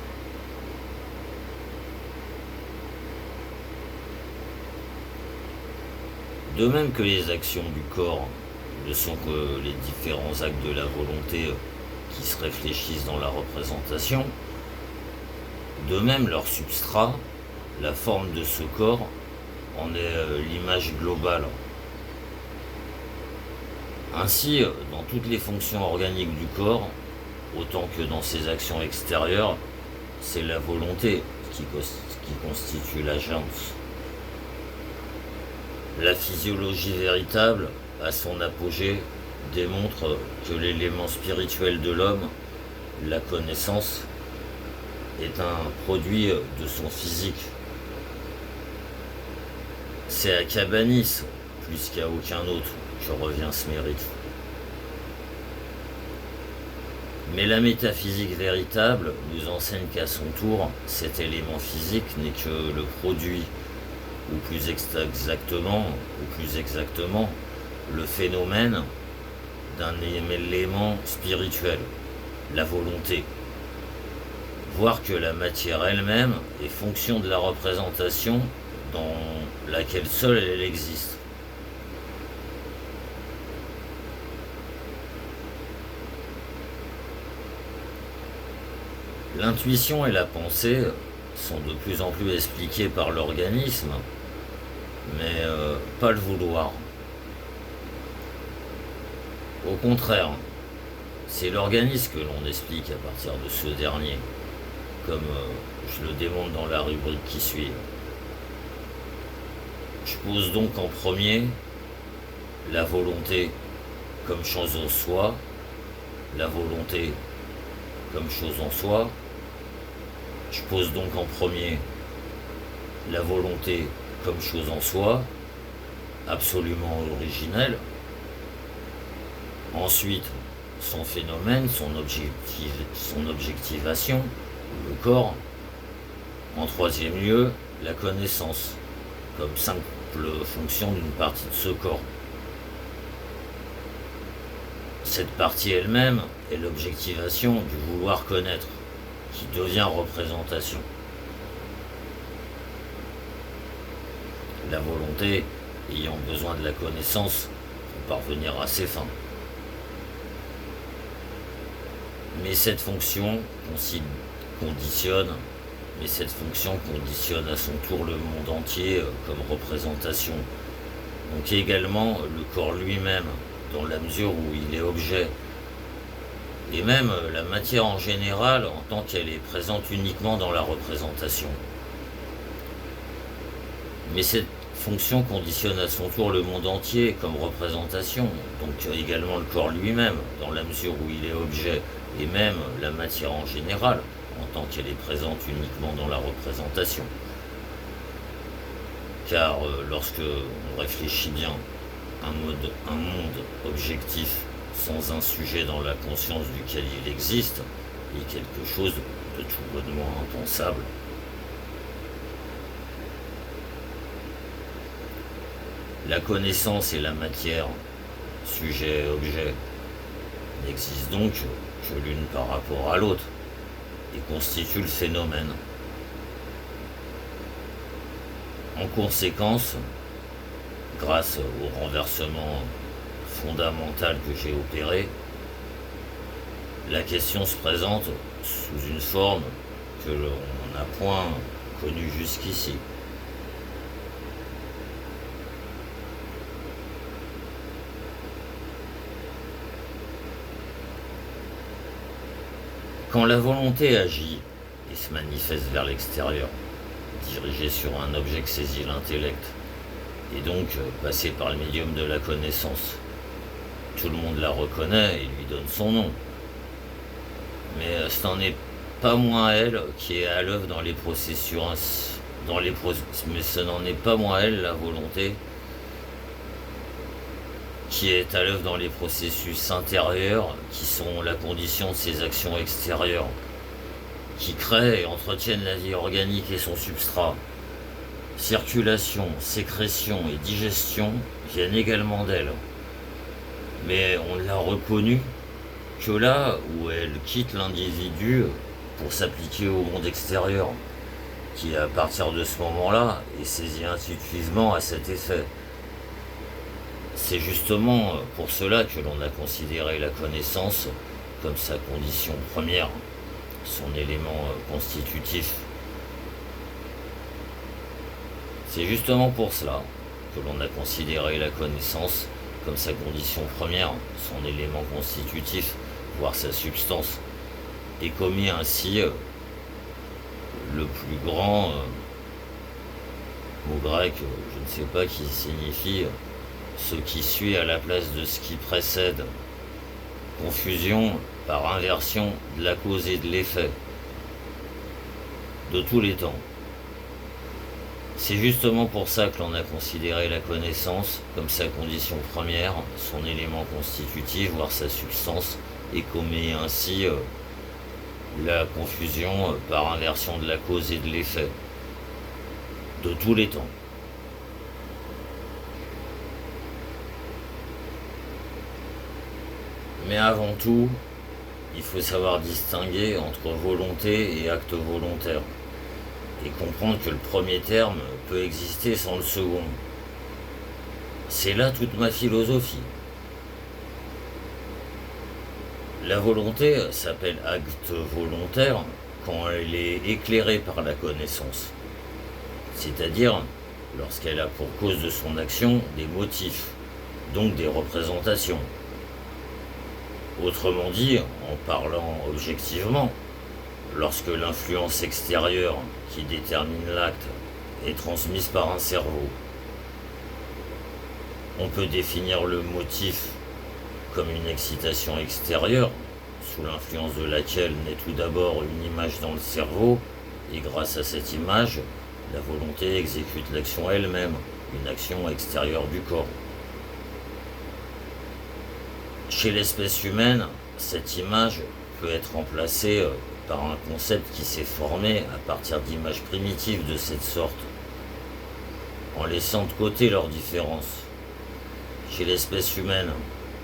De même que les actions du corps ne sont que les différents actes de la volonté qui se réfléchissent dans la représentation, de même leur substrat, la forme de ce corps, en est l'image globale. Ainsi, dans toutes les fonctions organiques du corps, autant que dans ses actions extérieures, c'est la volonté qui constitue l'agence. La physiologie véritable, à son apogée, démontre que l'élément spirituel de l'homme, la connaissance, est un produit de son physique. C'est à Cabanis, plus qu'à aucun autre, que revient ce mérite. Mais la métaphysique véritable nous enseigne qu'à son tour, cet élément physique n'est que le produit, ou plus exactement, le phénomène d'un élément spirituel, la volonté. Voir que la matière elle-même est fonction de la représentation dans laquelle seule elle existe. L'intuition et la pensée sont de plus en plus expliquées par l'organisme, mais pas le vouloir. Au contraire, c'est l'organisme que l'on explique à partir de ce dernier, comme je le démontre dans la rubrique qui suit. Je pose donc en premier la volonté comme chose en soi, la volonté comme chose en soi. Je pose donc en premier la volonté comme chose en soi, absolument originelle. Ensuite, son phénomène, son objectivation, le corps. En troisième lieu, la connaissance, comme simple fonction d'une partie de ce corps. Cette partie elle-même est l'objectivation du vouloir connaître, qui devient représentation. La volonté ayant besoin de la connaissance pour parvenir à ses fins. Mais cette fonction conditionne à son tour le monde entier comme représentation. Donc également le corps lui-même, dans la mesure où il est objet. Et même la matière en général, en tant qu'elle est présente uniquement dans la représentation. Mais cette fonction conditionne à son tour le monde entier comme représentation, donc également le corps lui-même, dans la mesure où il est objet, et même la matière en général, en tant qu'elle est présente uniquement dans la représentation. Car lorsque on réfléchit bien, un monde objectif sans un sujet dans la conscience duquel il existe est quelque chose de tout bonnement impensable. La connaissance et la matière, sujet et objet, n'existent donc que l'une par rapport à l'autre et constituent le phénomène. En conséquence, grâce au renversement fondamental que j'ai opéré, la question se présente sous une forme que l'on n'a point connue jusqu'ici. Quand la volonté agit et se manifeste vers l'extérieur, dirigée sur un objet que saisit l'intellect, et donc passée par le médium de la connaissance, tout le monde la reconnaît et lui donne son nom. Mais ce n'en est pas moins elle qui est à l'œuvre dans les processus, mais ce n'en est pas moins elle, la volonté, qui est à l'œuvre dans les processus intérieurs qui sont la condition de ses actions extérieures, qui créent et entretiennent la vie organique et son substrat. Circulation, sécrétion et digestion viennent également d'elle. Mais on ne l'a reconnue que là où elle quitte l'individu pour s'appliquer au monde extérieur, qui à partir de ce moment-là est saisi intuitivement à cet effet. C'est justement pour cela que l'on a considéré la connaissance comme sa condition première, son élément constitutif. C'est justement pour cela que l'on a considéré la connaissance comme sa condition première, son élément constitutif, voire sa substance, et commis ainsi le plus grand mot grec, je ne sais pas, qui signifie ce qui suit à la place de ce qui précède. Confusion par inversion de la cause et de l'effet, de tous les temps. C'est justement pour ça que l'on a considéré la connaissance comme sa condition première, son élément constitutif, voire sa substance, et commet ainsi la confusion par inversion de la cause et de l'effet, de tous les temps. Mais avant tout, il faut savoir distinguer entre volonté et acte volontaire, et comprendre que le premier terme peut exister sans le second. C'est là toute ma philosophie. La volonté s'appelle acte volontaire quand elle est éclairée par la connaissance, c'est-à-dire lorsqu'elle a pour cause de son action des motifs, donc des représentations. Autrement dit, en parlant objectivement, lorsque l'influence extérieure qui détermine l'acte est transmise par un cerveau, on peut définir le motif comme une excitation extérieure, sous l'influence de laquelle naît tout d'abord une image dans le cerveau, et grâce à cette image, la volonté exécute l'action elle-même, une action extérieure du corps. Chez l'espèce humaine, Cette image peut être remplacée par un concept qui s'est formé à partir d'images primitives de cette sorte, en laissant de côté leurs différences. Chez l'espèce humaine,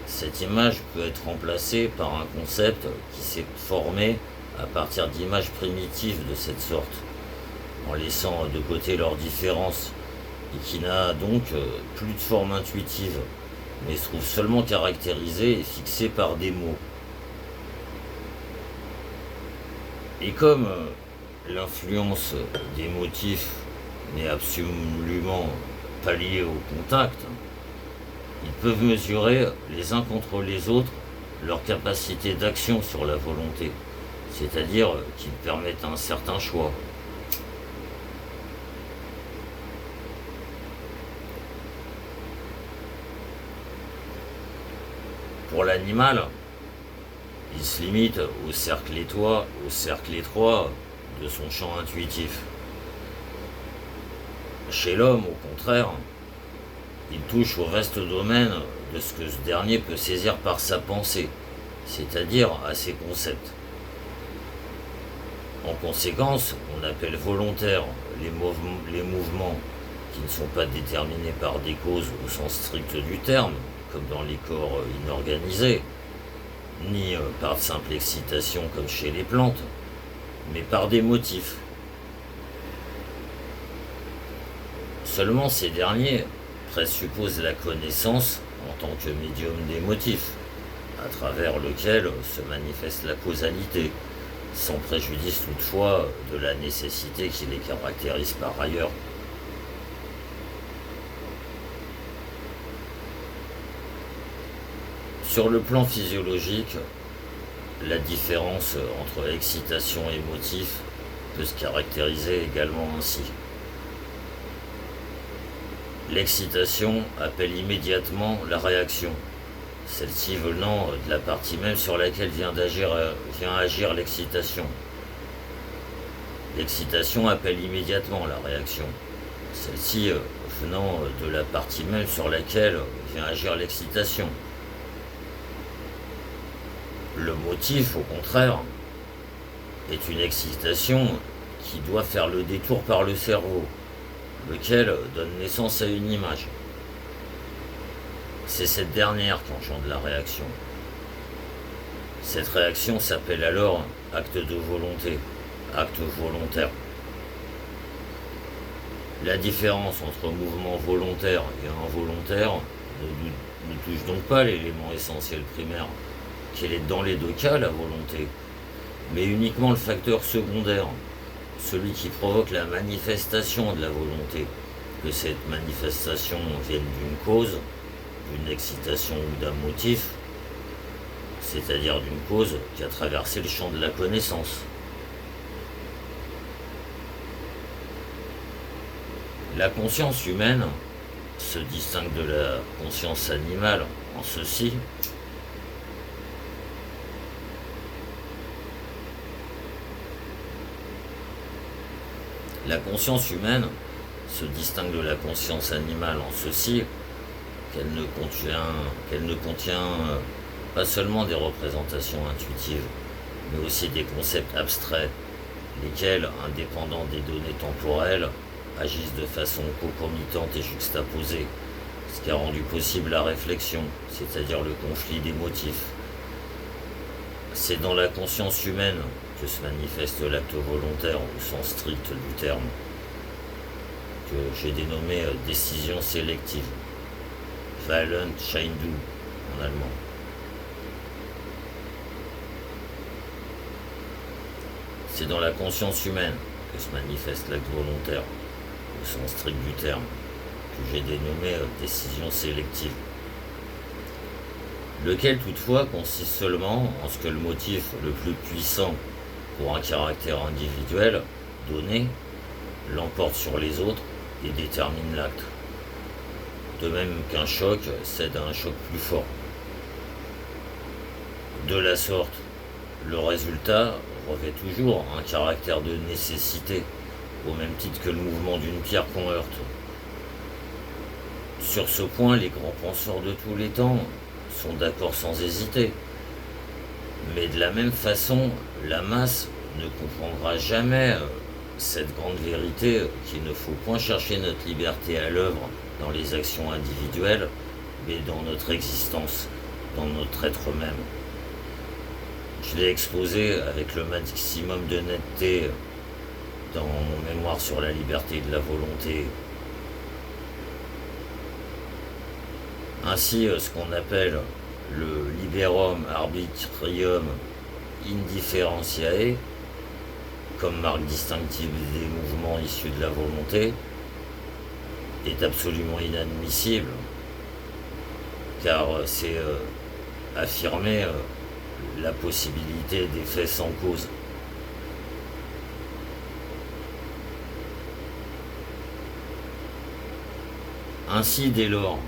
cette image peut être remplacée par un concept qui s'est formé à partir d'images primitives de cette sorte, en laissant de côté leurs différences, et qui n'a donc plus de forme intuitive, mais se trouve seulement caractérisée et fixée par des mots. Et comme l'influence des motifs n'est absolument pas liée au contact, ils peuvent mesurer les uns contre les autres leur capacité d'action sur la volonté, c'est-à-dire qu'ils permettent un certain choix. Pour l'animal, il se limite au cercle étroit de son champ intuitif. Chez l'homme, au contraire, il touche au vaste domaine de ce que ce dernier peut saisir par sa pensée, c'est-à-dire à ses concepts. En conséquence, on appelle volontaires les mouvements qui ne sont pas déterminés par des causes au sens strict du terme, comme dans les corps inorganisés, ni par simple excitation comme chez les plantes, mais par des motifs. Seulement ces derniers présupposent la connaissance en tant que médium des motifs, à travers lequel se manifeste la causalité, sans préjudice toutefois de la nécessité qui les caractérise par ailleurs. Sur le plan physiologique, la différence entre excitation et motif peut se caractériser également ainsi. L'excitation appelle immédiatement la réaction, celle-ci venant de la partie même sur laquelle vient agir l'excitation. L'excitation appelle immédiatement la réaction, celle-ci venant de la partie même sur laquelle vient agir l'excitation. Le motif, au contraire, est une excitation qui doit faire le détour par le cerveau, lequel donne naissance à une image. C'est cette dernière qui engendre la réaction. Cette réaction s'appelle alors acte de volonté, acte volontaire. La différence entre mouvement volontaire et involontaire ne touche donc pas l'élément essentiel primaire, qu'elle est dans les deux cas la volonté, mais uniquement le facteur secondaire, celui qui provoque la manifestation de la volonté, que cette manifestation vienne d'une cause, d'une excitation ou d'un motif, c'est-à-dire d'une cause qui a traversé le champ de la connaissance. La conscience humaine se distingue de la conscience animale en ceci: la conscience humaine se distingue de la conscience animale en ceci qu'elle ne contient pas seulement des représentations intuitives, mais aussi des concepts abstraits, lesquels, indépendants des données temporelles, agissent de façon concomitante et juxtaposée, ce qui a rendu possible la réflexion, c'est-à-dire le conflit des motifs. C'est dans la conscience humaine que se manifeste l'acte volontaire au sens strict du terme, que j'ai dénommé décision sélective, Wahlentscheidung en allemand. C'est dans la conscience humaine que se manifeste l'acte volontaire au sens strict du terme, que j'ai dénommé décision sélective, lequel toutefois consiste seulement en ce que le motif le plus puissant pour un caractère individuel donné l'emporte sur les autres et détermine l'acte. De même qu'un choc cède à un choc plus fort. De la sorte, le résultat revêt toujours un caractère de nécessité, au même titre que le mouvement d'une pierre qu'on heurte. Sur ce point, les grands penseurs de tous les temps sont d'accord sans hésiter. Mais de la même façon, la masse ne comprendra jamais cette grande vérité qu'il ne faut point chercher notre liberté à l'œuvre dans les actions individuelles, mais dans notre existence, dans notre être même. Je l'ai exposé avec le maximum de netteté dans mon mémoire sur la liberté de la volonté. Ainsi, ce qu'on appelle le liberum arbitrium indifferentiae, comme marque distinctive des mouvements issus de la volonté, est absolument inadmissible, car c'est affirmer la possibilité d'effets sans cause. Ainsi, dès lors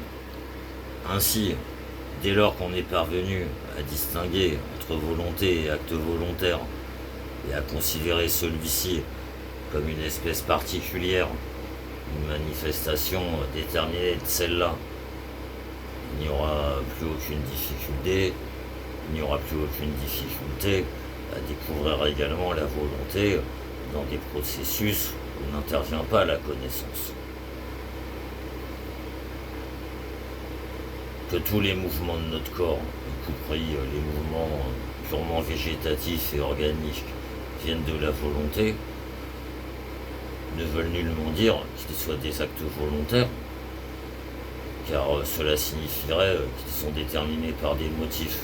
qu'on est parvenu à distinguer entre volonté et acte volontaire, et à considérer celui-ci comme une espèce particulière, une manifestation déterminée de celle-là, il n'y aura plus aucune difficulté à découvrir également la volonté dans des processus où n'intervient pas la connaissance. Que tous les mouvements de notre corps, y compris les mouvements purement végétatifs et organiques, viennent de la volonté, ne veulent nullement dire qu'ils soient des actes volontaires, car cela signifierait qu'ils sont déterminés par des motifs.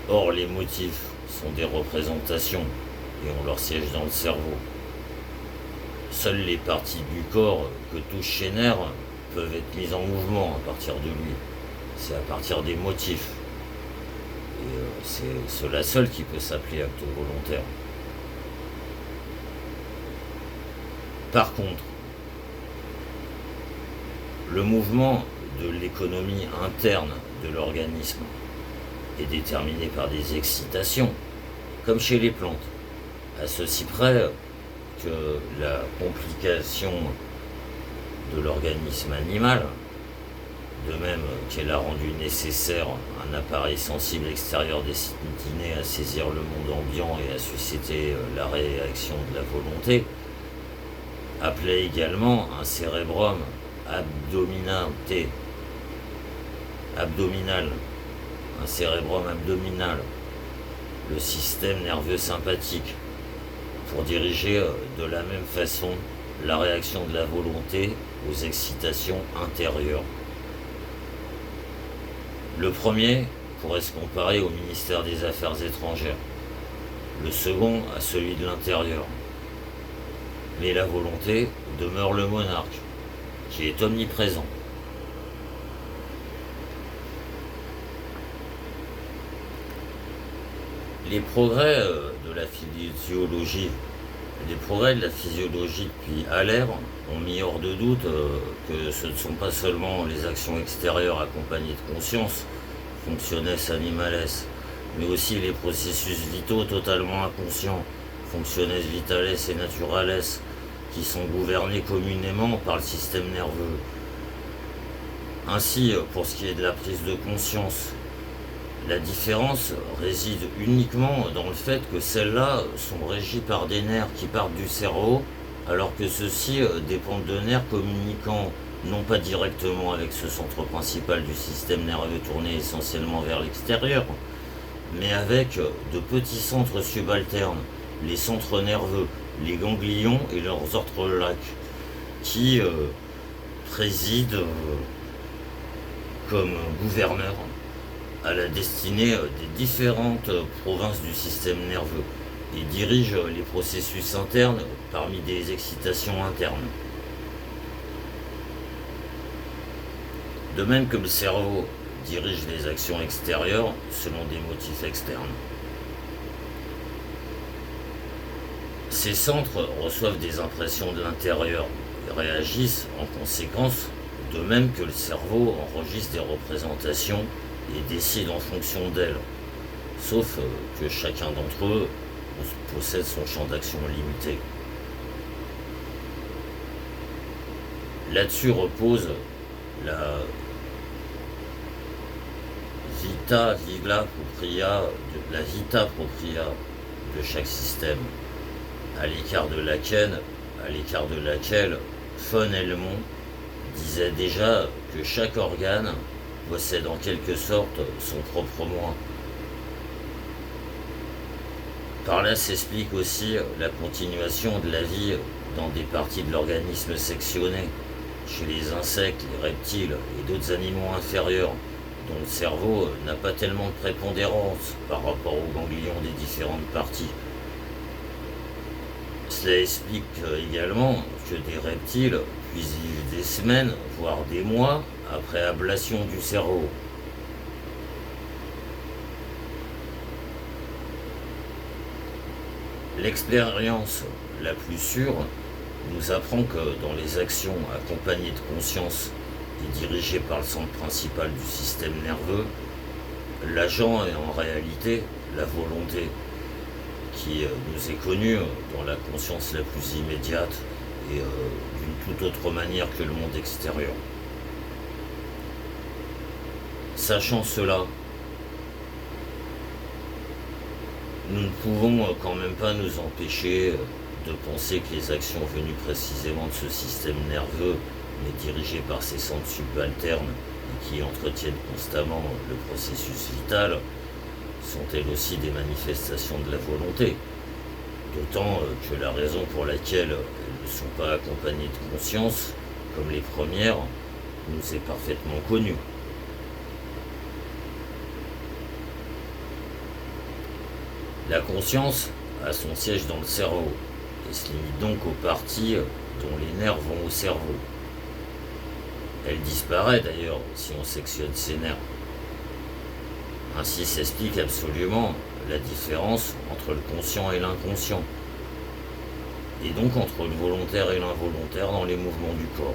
Or, les motifs sont des représentations et ont leur siège dans le cerveau. Seules les parties du corps que touche chez nerfs peuvent être mises en mouvement à partir de lui. C'est à partir des motifs. Et c'est cela seul qui peut s'appeler acte volontaire. Par contre, le mouvement de l'économie interne de l'organisme est déterminé par des excitations, comme chez les plantes, à ceci près que la complication de l'organisme animal, de même qu'elle a rendu nécessaire un appareil sensible extérieur destiné à saisir le monde ambiant et à susciter la réaction de la volonté, appelait également un cérébrum abdominal, un cérébrum abdominal, le système nerveux sympathique, pour diriger de la même façon la réaction de la volonté aux excitations intérieures. Le premier pourrait se comparer au ministère des Affaires étrangères, le second à celui de l'intérieur. Mais la volonté demeure le monarque, qui est omniprésent. Les progrès de la physiologie depuis Haller ont mis hors de doute que ce ne sont pas seulement les actions extérieures accompagnées de conscience, functiones animales, mais aussi les processus vitaux totalement inconscients, functiones vitales et naturales, qui sont gouvernés communément par le système nerveux. Ainsi, pour ce qui est de la prise de conscience, la différence réside uniquement dans le fait que celles-là sont régies par des nerfs qui partent du cerveau, alors que ceux-ci dépendent de nerfs communiquant non pas directement avec ce centre principal du système nerveux tourné essentiellement vers l'extérieur, mais avec de petits centres subalternes, les centres nerveux, les ganglions et leurs autres lacs, qui président comme gouverneurs à la destinée des différentes provinces du système nerveux et dirige les processus internes parmi des excitations internes. De même que le cerveau dirige les actions extérieures selon des motifs externes. Ces centres reçoivent des impressions de l'intérieur et réagissent en conséquence, de même que le cerveau enregistre des représentations et décide en fonction d'elles, sauf que chacun d'entre eux possède son champ d'action limité. Là-dessus repose la la vita propria de chaque système, à l'écart de laquelle Von Helmont disait déjà que chaque organe possède en quelque sorte son propre moi. Par là s'explique aussi la continuation de la vie dans des parties de l'organisme sectionnées, chez les insectes, les reptiles et d'autres animaux inférieurs, dont le cerveau n'a pas tellement de prépondérance par rapport aux ganglions des différentes parties. Cela explique également que des reptiles puissent vivre des semaines, voire des mois, après ablation du cerveau. L'expérience la plus sûre nous apprend que dans les actions accompagnées de conscience et dirigées par le centre principal du système nerveux, l'agent est en réalité la volonté qui nous est connue dans la conscience la plus immédiate et d'une toute autre manière que le monde extérieur. Sachant cela, nous ne pouvons quand même pas nous empêcher de penser que les actions venues précisément de ce système nerveux, mais dirigées par ces centres subalternes et qui entretiennent constamment le processus vital, sont elles aussi des manifestations de la volonté. D'autant que la raison pour laquelle elles ne sont pas accompagnées de conscience, comme les premières, nous est parfaitement connue. La conscience a son siège dans le cerveau et se limite donc aux parties dont les nerfs vont au cerveau. Elle disparaît d'ailleurs si on sectionne ces nerfs. Ainsi s'explique absolument la différence entre le conscient et l'inconscient, et donc entre le volontaire et l'involontaire dans les mouvements du corps.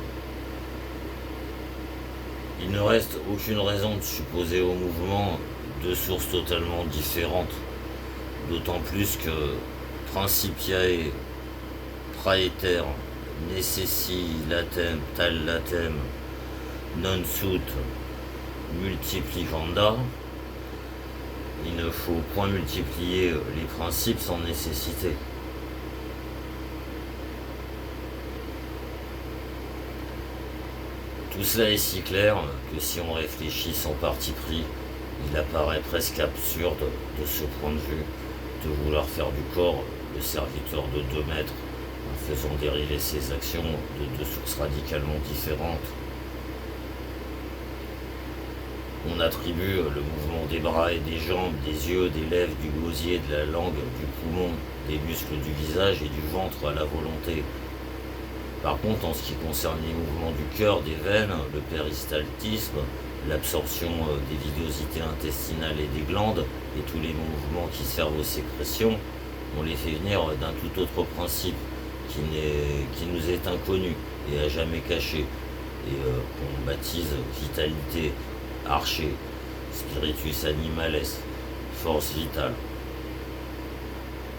Il ne reste aucune raison de supposer au mouvement deux sources totalement différentes, d'autant plus que principiae praeter necessi latem tal latem non sunt multiplicanda. Il ne faut point multiplier les principes sans nécessité. Tout cela est si clair que si on réfléchit sans parti pris, il apparaît presque absurde de ce point de vue de vouloir faire du corps le serviteur de 2 maîtres en faisant dériver ses actions de 2 sources radicalement différentes. On attribue le mouvement des bras et des jambes, des yeux, des lèvres, du gosier, de la langue, du poumon, des muscles du visage et du ventre à la volonté. Par contre, en ce qui concerne les mouvements du cœur, des veines, le péristaltisme, l'absorption des villosités intestinales et des glandes, et tous les mouvements qui servent aux sécrétions, on les fait venir d'un tout autre principe qui nous est inconnu et à jamais caché, et qu'on baptise vitalité, arché, spiritus animales, force vitale,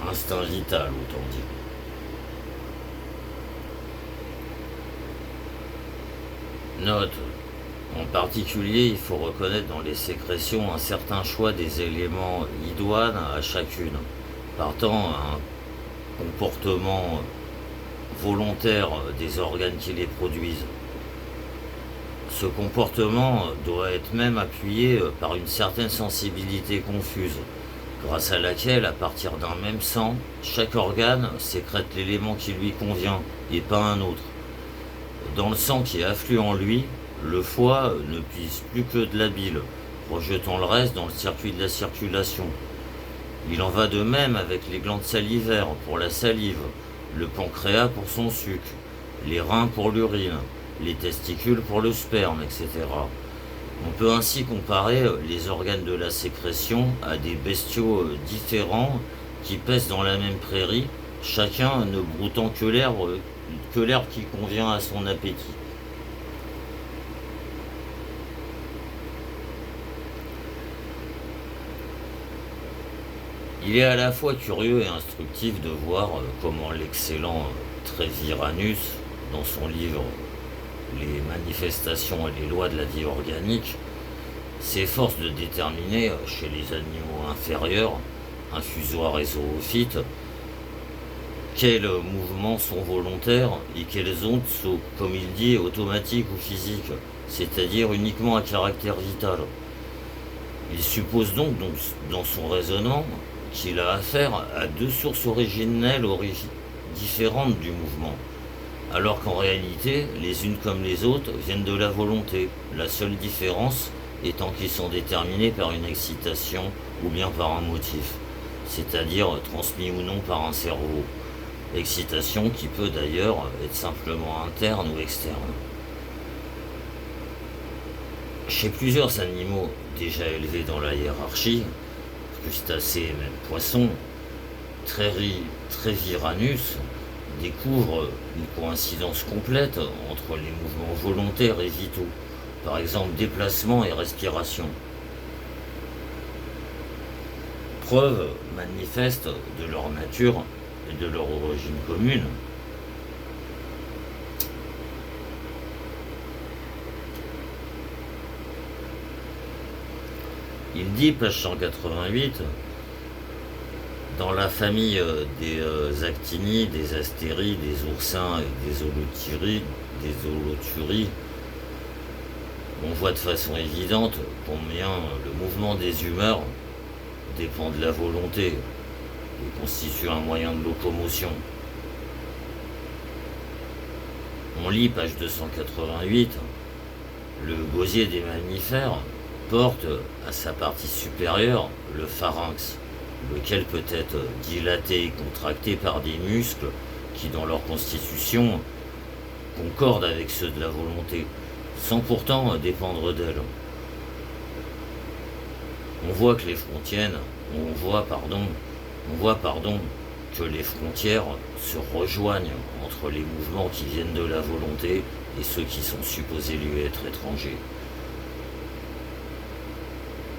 instinct vital autant dire. Note, en particulier, il faut reconnaître dans les sécrétions un certain choix des éléments idoines à chacune, partant un comportement volontaire des organes qui les produisent. Ce comportement doit être même appuyé par une certaine sensibilité confuse, grâce à laquelle, à partir d'un même sang, chaque organe sécrète l'élément qui lui convient et pas un autre. Dans le sang qui afflue en lui, le foie ne puise plus que de la bile, rejetant le reste dans le circuit de la circulation. Il en va de même avec les glandes salivaires pour la salive, le pancréas pour son suc, les reins pour l'urine, les testicules pour le sperme, etc. On peut ainsi comparer les organes de la sécrétion à des bestiaux différents qui paissent dans la même prairie, chacun ne broutant que l'herbe qui convient à son appétit. Il est à la fois curieux et instructif de voir comment l'excellent Treviranus, dans son livre Les manifestations et les lois de la vie organique, s'efforce de déterminer chez les animaux inférieurs, infusoires et zoophytes, quels mouvements sont volontaires et quelles ondes sont, comme il dit, automatiques ou physiques, c'est-à-dire uniquement à caractère vital. Il suppose donc dans son raisonnement qu'il a affaire à deux sources originelles différentes du mouvement, alors qu'en réalité, les unes comme les autres viennent de la volonté, la seule différence étant qu'ils sont déterminés par une excitation ou bien par un motif, c'est-à-dire transmis ou non par un cerveau, excitation qui peut d'ailleurs être simplement interne ou externe. Chez plusieurs animaux déjà élevés dans la hiérarchie, crustacés et même poissons, Treviranus découvre une coïncidence complète entre les mouvements volontaires et vitaux, par exemple déplacement et respiration. Preuve manifeste de leur nature et de leur origine commune. Il dit, page 188, dans la famille des actinies, des astéries, des oursins et des holoturies, on voit de façon évidente combien le mouvement des humeurs dépend de la volonté et constitue un moyen de locomotion. On lit, page 288, le gosier des mammifères porte à sa partie supérieure le pharynx, lequel peut être dilaté et contracté par des muscles qui, dans leur constitution, concordent avec ceux de la volonté, sans pourtant dépendre d'elle. On voit que les frontières, que les frontières se rejoignent entre les mouvements qui viennent de la volonté et ceux qui sont supposés lui être étrangers.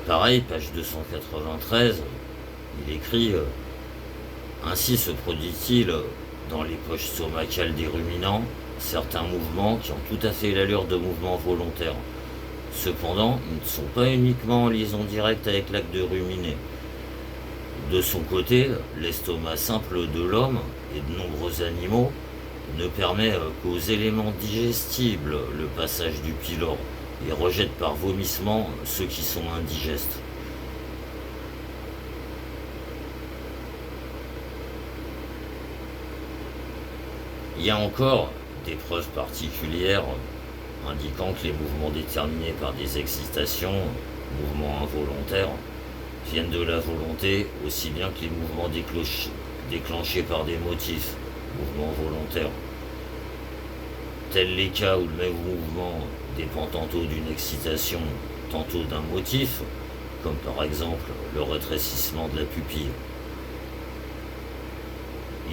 Pareil, page 293, il écrit « Ainsi se produit-il dans les poches stomacales des ruminants certains mouvements qui ont tout à fait l'allure de mouvements volontaires. Cependant, ils ne sont pas uniquement en liaison directe avec l'acte de ruminer. De son côté, l'estomac simple de l'homme et de nombreux animaux ne permet qu'aux éléments digestibles le passage du pylore et rejette par vomissement ceux qui sont indigestes. Il y a encore des preuves particulières indiquant que les mouvements déterminés par des excitations, mouvements involontaires, viennent de la volonté aussi bien que les mouvements déclenchés par des motifs, mouvements volontaires. Tels les cas où le même mouvement dépend tantôt d'une excitation, tantôt d'un motif, comme par exemple le rétrécissement de la pupille.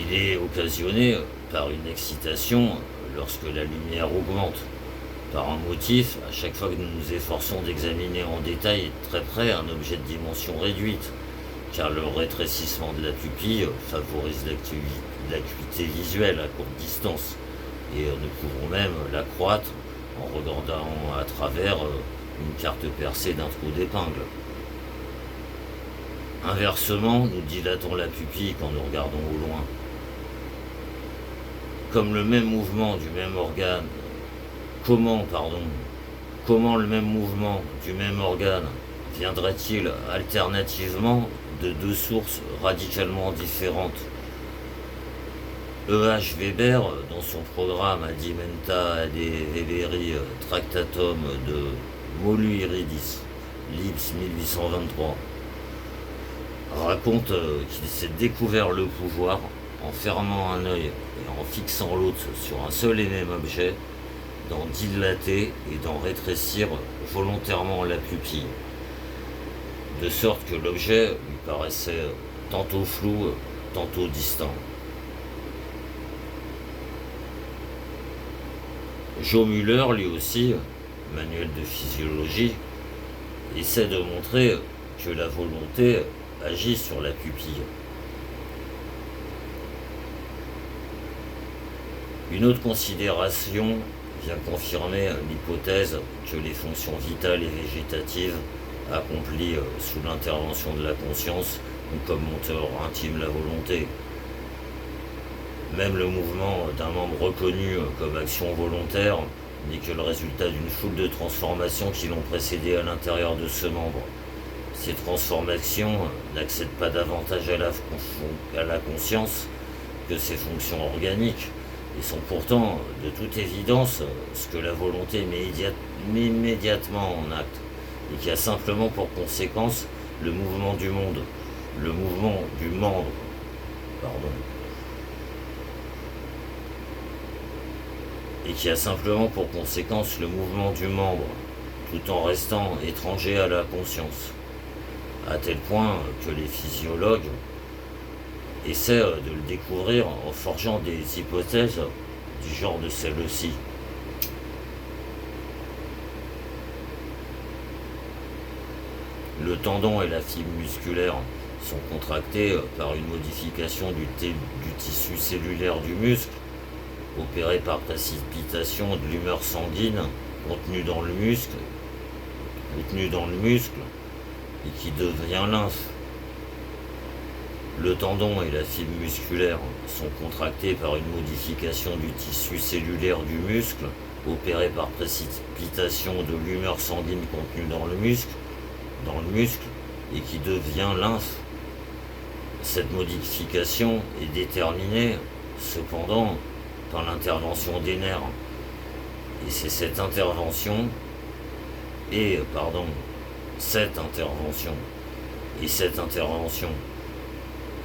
Il est occasionné par une excitation lorsque la lumière augmente, par un motif à chaque fois que nous nous efforçons d'examiner en détail et de très près un objet de dimension réduite, car le rétrécissement de la pupille favorise l'acuité visuelle à courte distance, et nous pouvons même l'accroître en regardant à travers une carte percée d'un trou d'épingle. Inversement, nous dilatons la pupille quand nous regardons au loin. Comme le même mouvement du même organe, comment le même mouvement du même organe viendrait-il alternativement de deux sources radicalement différentes? E.H. Weber, dans son programme Adimenta ad Weberi Tractatum de Molu Iridis, Lips 1823, raconte qu'il s'est découvert le pouvoir en fermant un œil et en fixant l'autre sur un seul et même objet, d'en dilater et d'en rétrécir volontairement la pupille, de sorte que l'objet lui paraissait tantôt flou, tantôt distant. Joe Muller, lui aussi, manuel de physiologie, essaie de montrer que la volonté agit sur la pupille. Une autre considération vient confirmer l'hypothèse que les fonctions vitales et végétatives accomplies sous l'intervention de la conscience ont comme moteur intime la volonté. Même le mouvement d'un membre reconnu comme action volontaire n'est que le résultat d'une foule de transformations qui l'ont précédé à l'intérieur de ce membre. Ces transformations n'accèdent pas davantage à la conscience que ses fonctions organiques, et sont pourtant, de toute évidence, ce que la volonté met immédiatement en acte, et qui a simplement pour conséquence le mouvement du monde, le mouvement du membre, pardon, et qui a simplement pour conséquence le mouvement du membre, tout en restant étranger à la conscience, à tel point que les physiologues essaient de le découvrir en forgeant des hypothèses du genre de celle-ci. Le tendon et la fibre musculaire sont contractés par une modification du tissu cellulaire du muscle, opérée par précipitation de l'humeur sanguine contenue dans le muscle, et qui devient lymphe. Le tendon et la fibre musculaire sont contractés par une modification du tissu cellulaire du muscle, opérée par précipitation de l'humeur sanguine contenue dans le muscle, et qui devient lymphe. Cette modification est déterminée, cependant, par l'intervention des nerfs. Et c'est cette intervention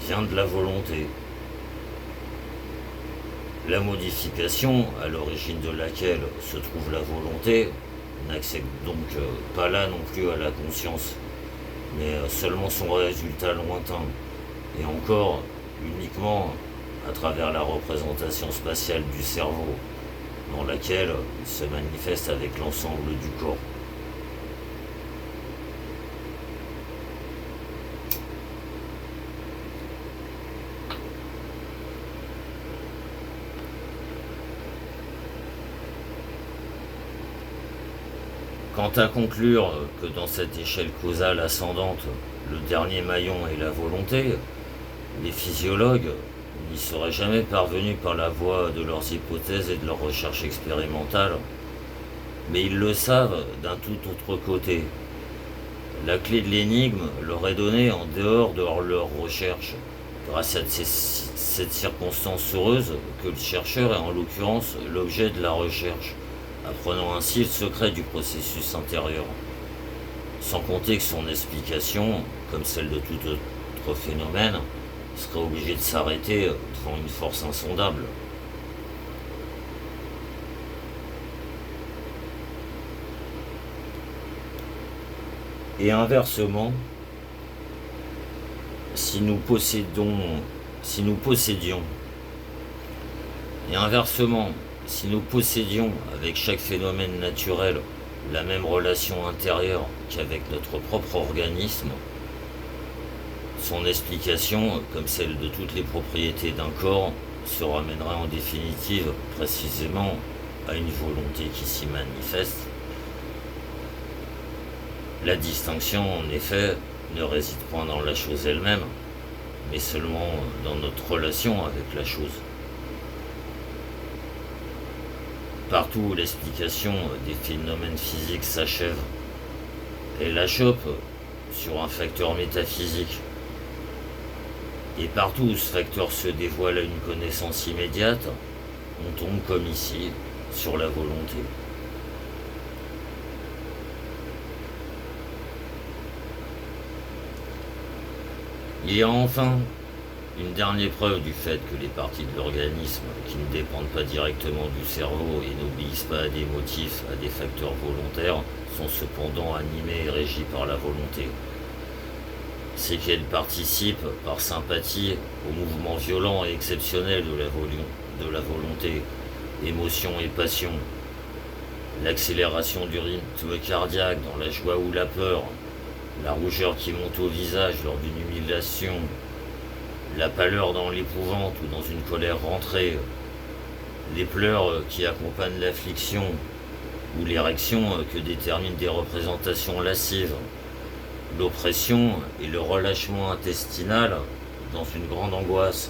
vient de la volonté. La modification, à l'origine de laquelle se trouve la volonté, n'accède donc pas là non plus à la conscience, mais seulement son résultat lointain, et encore uniquement à travers la représentation spatiale du cerveau, dans laquelle il se manifeste avec l'ensemble du corps. Quant à conclure que dans cette échelle causale ascendante, le dernier maillon est la volonté, les physiologues n'y seraient jamais parvenus par la voie de leurs hypothèses et de leurs recherches expérimentales, mais ils le savent d'un tout autre côté. La clé de l'énigme leur est donnée en dehors de leurs recherches, grâce à cette circonstance heureuse que le chercheur est en l'occurrence l'objet de la recherche, apprenant ainsi le secret du processus intérieur. Sans compter que son explication, comme celle de tout autre phénomène, serait obligée de s'arrêter devant une force insondable. Et inversement, si nous possédions, avec chaque phénomène naturel la même relation intérieure qu'avec notre propre organisme, son explication, comme celle de toutes les propriétés d'un corps, se ramènerait en définitive précisément à une volonté qui s'y manifeste. La distinction, en effet, ne réside point dans la chose elle-même, mais seulement dans notre relation avec la chose. Partout où l'explication des phénomènes physiques s'achève, elle achoppe sur un facteur métaphysique. Et partout où ce facteur se dévoile à une connaissance immédiate, on tombe comme ici sur la volonté. Il y a enfin une dernière preuve du fait que les parties de l'organisme qui ne dépendent pas directement du cerveau et n'obéissent pas à des motifs, à des facteurs volontaires, sont cependant animées et régies par la volonté. C'est qu'elles participent par sympathie au mouvement violent et exceptionnel de la volonté, émotion et passion, l'accélération du rythme cardiaque dans la joie ou la peur, la rougeur qui monte au visage lors d'une humiliation, la pâleur dans l'épouvante ou dans une colère rentrée, Les pleurs qui accompagnent l'affliction ou l'érection que déterminent des représentations lascives, l'oppression et le relâchement intestinal dans une grande angoisse,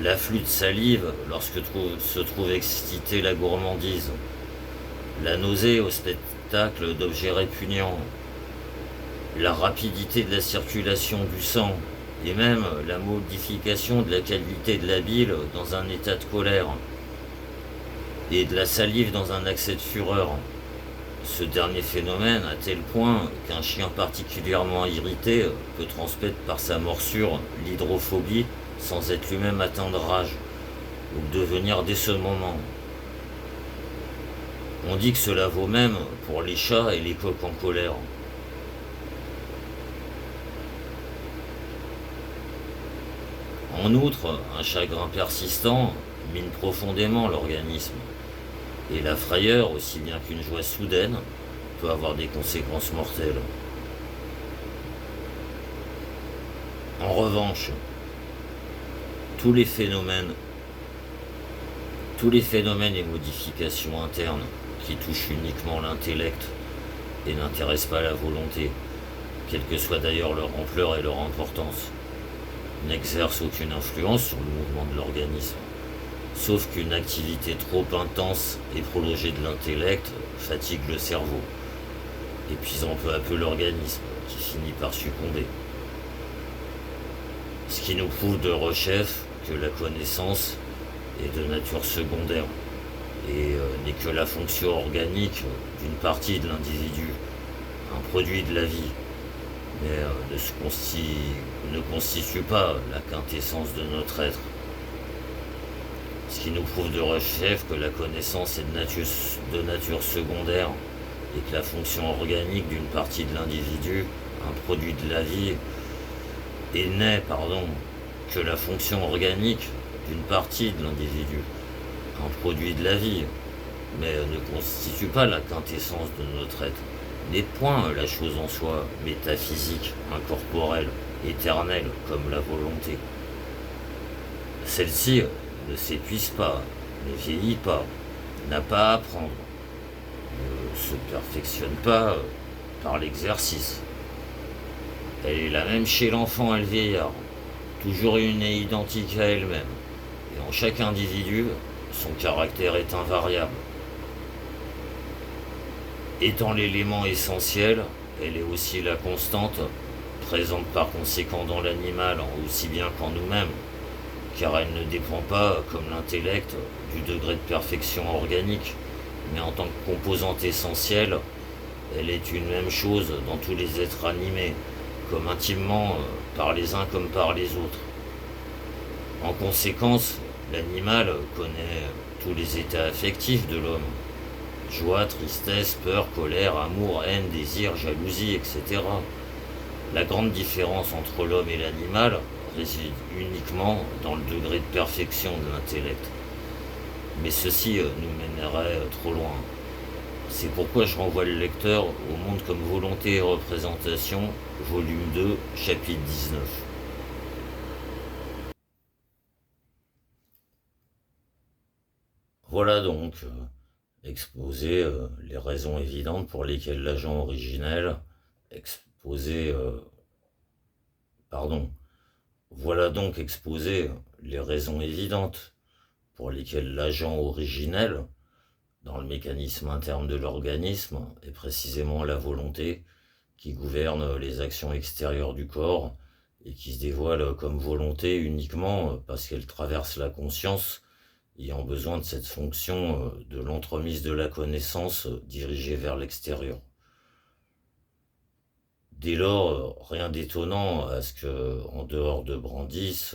l'afflux de salive lorsque se trouve excitée la gourmandise, la nausée au spectacle d'objets répugnants, la rapidité de la circulation du sang et même la modification de la qualité de la bile dans un état de colère et de la salive dans un accès de fureur. Ce dernier phénomène à tel point qu'un chien particulièrement irrité peut transmettre par sa morsure l'hydrophobie sans être lui-même atteint de rage ou devenir dès ce moment. On dit que cela vaut même pour les chats et les coqs en colère. En outre, un chagrin persistant mine profondément l'organisme, et la frayeur, aussi bien qu'une joie soudaine, peut avoir des conséquences mortelles. En revanche, tous les phénomènes et modifications internes qui touchent uniquement l'intellect et n'intéressent pas la volonté, quelle que soit d'ailleurs leur ampleur et leur importance, n'exercent aucune influence sur le mouvement de l'organisme, sauf qu'une activité trop intense et prolongée de l'intellect fatigue le cerveau, épuisant peu à peu l'organisme, qui finit par succomber. Ce qui nous prouve de rechef que la connaissance est de nature secondaire et n'est que la fonction organique d'une partie de l'individu, un produit de la vie, mais ne constitue pas la quintessence de notre être. Ce qui nous prouve de rechef que la connaissance est de nature secondaire et que la fonction organique d'une partie de l'individu, un produit de la vie, que la fonction organique d'une partie de l'individu, un produit de la vie, mais ne constitue pas la quintessence de notre être, n'est point la chose en soi, métaphysique, incorporelle, éternelle, comme la volonté. Celle-ci ne s'épuise pas, ne vieillit pas, n'a pas à apprendre, ne se perfectionne pas par l'exercice. Elle est la même chez l'enfant et le vieillard, toujours une et identique à elle-même, et en chaque individu, son caractère est invariable. Étant l'élément essentiel, elle est aussi la constante, présente par conséquent dans l'animal aussi bien qu'en nous-mêmes, car elle ne dépend pas, comme l'intellect, du degré de perfection organique, mais en tant que composante essentielle, elle est une même chose dans tous les êtres animés, comme intimement par les uns comme par les autres. En conséquence, l'animal connaît tous les états affectifs de l'homme. Joie, tristesse, peur, colère, amour, haine, désir, jalousie, etc. La grande différence entre l'homme et l'animal réside uniquement dans le degré de perfection de l'intellect. Mais ceci nous mènerait trop loin. C'est pourquoi je renvoie le lecteur au Monde comme volonté et représentation, volume 2, chapitre 19. Voilà donc exposer les raisons évidentes pour lesquelles l'agent originel Voilà donc exposer les raisons évidentes pour lesquelles l'agent originel, dans le mécanisme interne de l'organisme, est précisément la volonté qui gouverne les actions extérieures du corps et qui se dévoile comme volonté uniquement parce qu'elle traverse la conscience, ayant besoin de cette fonction de l'entremise de la connaissance dirigée vers l'extérieur. Dès lors, rien d'étonnant à ce que, en dehors de Brandis,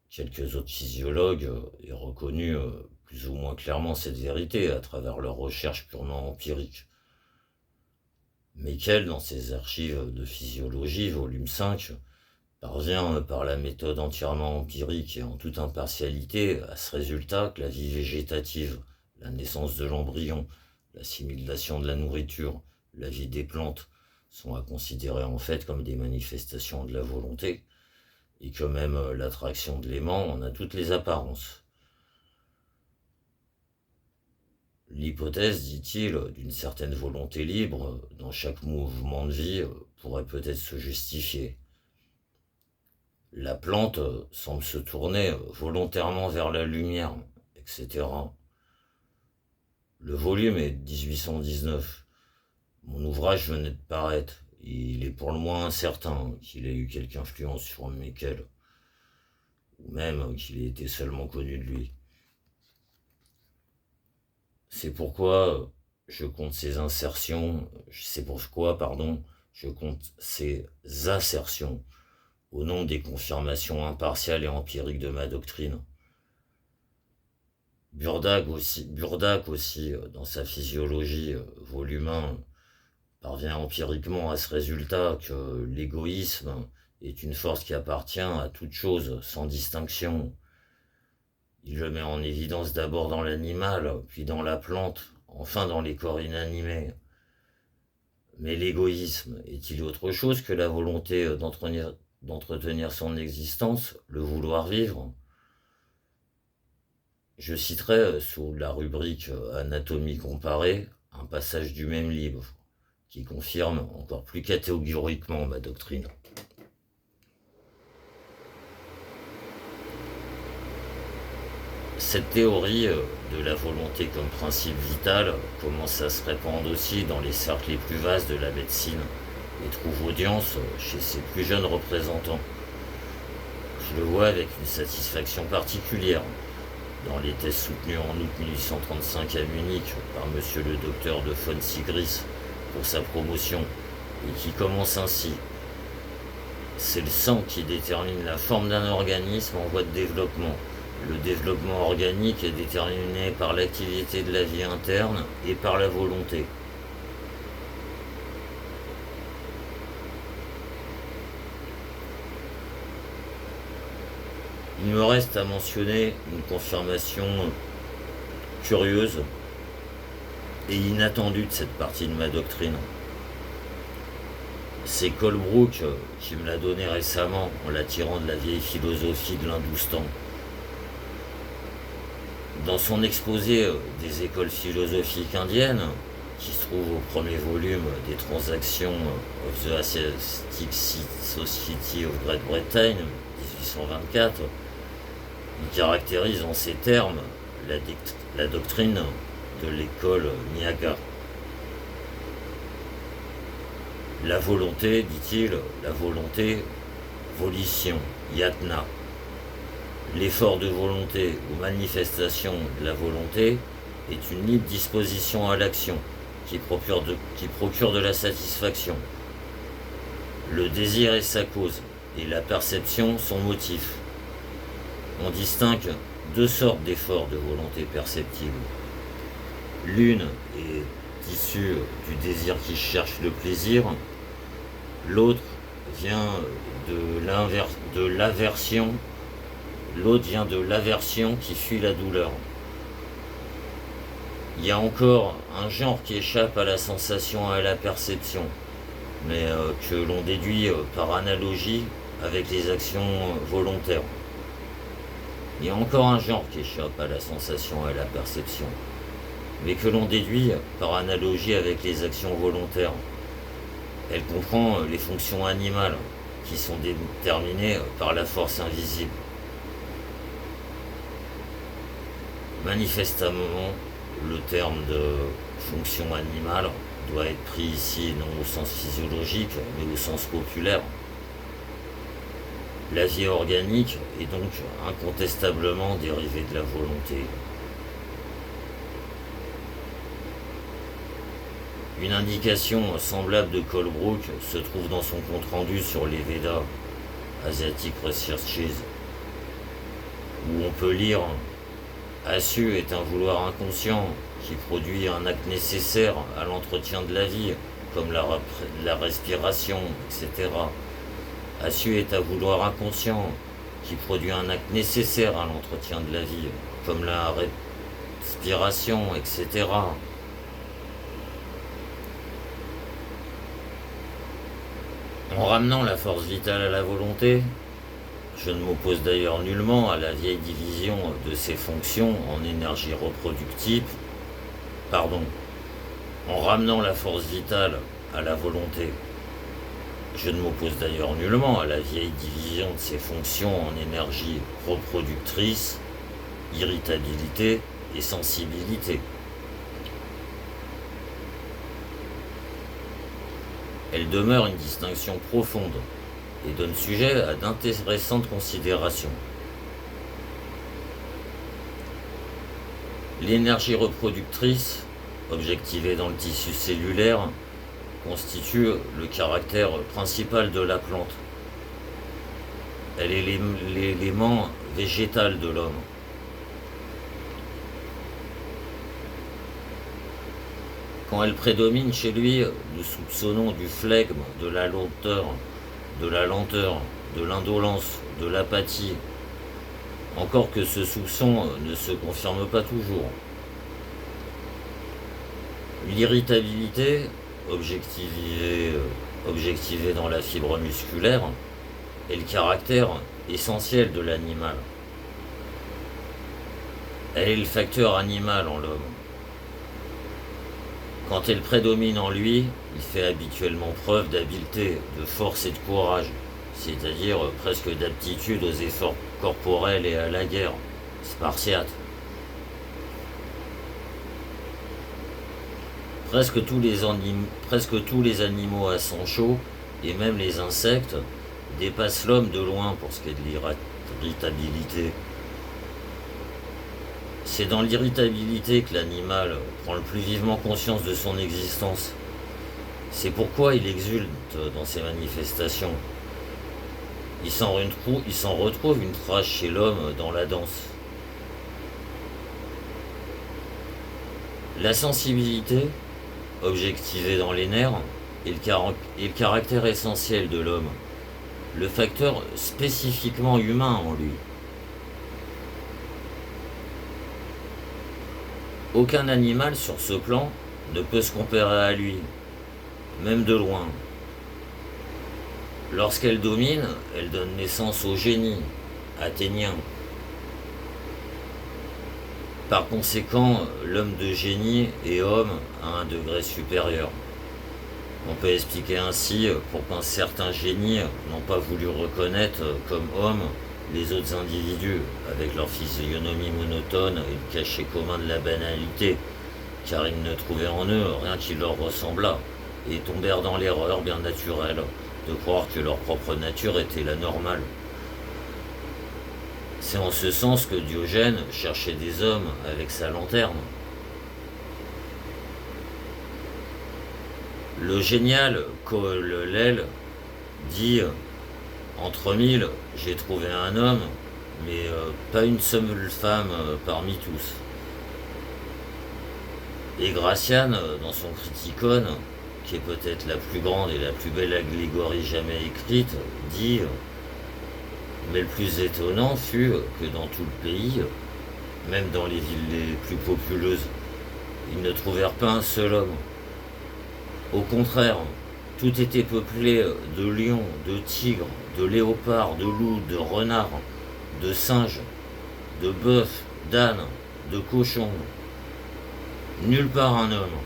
quelques autres physiologues aient reconnu plus ou moins clairement cette vérité à travers leurs recherches purement empiriques. Meckel, dans ses archives de physiologie, volume 5, parvient par la méthode entièrement empirique et en toute impartialité à ce résultat que la vie végétative, la naissance de l'embryon, l'assimilation de la nourriture, la vie des plantes, sont à considérer en fait comme des manifestations de la volonté, et que même l'attraction de l'aimant en a toutes les apparences. L'hypothèse, dit-il, d'une certaine volonté libre dans chaque mouvement de vie pourrait peut-être se justifier. La plante semble se tourner volontairement vers la lumière, etc. Le volume est de 1819. Mon ouvrage venait de paraître. Il est pour le moins incertain qu'il ait eu quelque influence sur Meckel, ou même qu'il ait été seulement connu de lui. C'est pourquoi je compte ces insertions, c'est pourquoi, pardon, je compte ces assertions au nom des confirmations impartiales et empiriques de ma doctrine. Burdack aussi, dans sa physiologie, volume 1, parvient empiriquement à ce résultat que l'égoïsme est une force qui appartient à toute chose sans distinction. Il le met en évidence d'abord dans l'animal, puis dans la plante, enfin dans les corps inanimés. Mais l'égoïsme est-il autre chose que la volonté d'entretenir son existence, le vouloir vivre? Je citerai sous la rubrique Anatomie comparée un passage du même livre qui confirme encore plus catégoriquement ma doctrine. Cette théorie de la volonté comme principe vital commence à se répandre aussi dans les cercles les plus vastes de la médecine et trouve audience chez ses plus jeunes représentants. Je le vois avec une satisfaction particulière dans les thèses soutenues en août 1835 à Munich par monsieur le docteur de von Sigris pour sa promotion, et qui commence ainsi. C'est le sang qui détermine la forme d'un organisme en voie de développement. Le développement organique est déterminé par l'activité de la vie interne et par la volonté. Il me reste à mentionner une confirmation curieuse et inattendue de cette partie de ma doctrine. C'est Colebrook qui me l'a donné récemment en l'attirant de la vieille philosophie de l'Hindoustan. Dans son exposé des écoles philosophiques indiennes, qui se trouve au premier volume des Transactions of the Asiatic Society of Great Britain, 1824, il caractérise en ces termes la doctrine de l'école Nyaga. La volonté, dit-il, la volonté, volition, yatna. L'effort de volonté ou manifestation de la volonté est une libre disposition à l'action qui procure de la satisfaction. Le désir est sa cause et la perception son motif. On distingue deux sortes d'efforts de volonté perceptibles. L'une est issue du désir qui cherche le plaisir, l'autre vient de l'aversion. L'autre vient de l'aversion qui fuit la douleur. Il y a encore un genre qui échappe à la sensation et à la perception, mais que l'on déduit par analogie avec les actions volontaires. Il y a encore un genre qui échappe à la sensation et à la perception, mais que l'on déduit par analogie avec les actions volontaires. Elle comprend les fonctions animales qui sont déterminées par la force invisible. Manifestement, le terme de fonction animale doit être pris ici non au sens physiologique, mais au sens populaire. La vie organique est donc incontestablement dérivée de la volonté. Une indication semblable de Colebrook se trouve dans son compte-rendu sur les Védas, Asiatic Researches, où on peut lire « Assu est un vouloir inconscient qui produit un acte nécessaire à l'entretien de la vie, comme la respiration, etc. Assu est un vouloir inconscient qui produit un acte nécessaire à l'entretien de la vie, comme la respiration, etc. » En ramenant la force vitale à la volonté, je ne m'oppose d'ailleurs nullement à la vieille division de ses fonctions en énergie reproductive, pardon, en ramenant la force vitale à la volonté. Je ne m'oppose d'ailleurs nullement à la vieille division de ses fonctions en énergie reproductrice, irritabilité et sensibilité. Elle demeure une distinction profonde et donne sujet à d'intéressantes considérations. L'énergie reproductrice, objectivée dans le tissu cellulaire, constitue le caractère principal de la plante. Elle est l'élément végétal de l'homme. Quand elle prédomine chez lui, nous soupçonnons du flegme, de la lenteur, de l'indolence, de l'apathie, encore que ce soupçon ne se confirme pas toujours. L'irritabilité, objectivée dans la fibre musculaire, est le caractère essentiel de l'animal. Elle est le facteur animal en l'homme. Quand elle prédomine en lui, il fait habituellement preuve d'habileté, de force et de courage, c'est-à-dire presque d'aptitude aux efforts corporels et à la guerre, spartiate. Presque tous les animaux à sang chaud, et même les insectes, dépassent l'homme de loin pour ce qui est de l'irritabilité. C'est dans l'irritabilité que l'animal prend le plus vivement conscience de son existence. C'est pourquoi il exulte dans ses manifestations. Il s'en retrouve une trace chez l'homme dans la danse. La sensibilité, objectivée dans les nerfs, est le caractère essentiel de l'homme, le facteur spécifiquement humain en lui. Aucun animal sur ce plan ne peut se comparer à lui, même de loin. Lorsqu'elle domine, elle donne naissance au génie athénien. Par conséquent, l'homme de génie est homme à un degré supérieur. On peut expliquer ainsi pourquoi certains génies n'ont pas voulu reconnaître comme hommes les autres individus, avec leur physionomie monotone et le cachet commun de la banalité, car ils ne trouvaient en eux rien qui leur ressemblât, et tombèrent dans l'erreur bien naturelle de croire que leur propre nature était la normale. C'est en ce sens que Diogène cherchait des hommes avec sa lanterne. Le génial Colel dit « Entre mille, j'ai trouvé un homme, mais pas une seule femme parmi tous. » Et Gracian, dans son Criticon, qui est peut-être la plus grande et la plus belle allégorie jamais écrite, dit « Mais le plus étonnant fut que dans tout le pays, même dans les villes les plus populeuses, ils ne trouvèrent pas un seul homme. Au contraire, tout était peuplé de lions, de tigres, de léopards, de loups, de renards, de singes, de bœufs, d'ânes, de cochons. Nulle part un homme.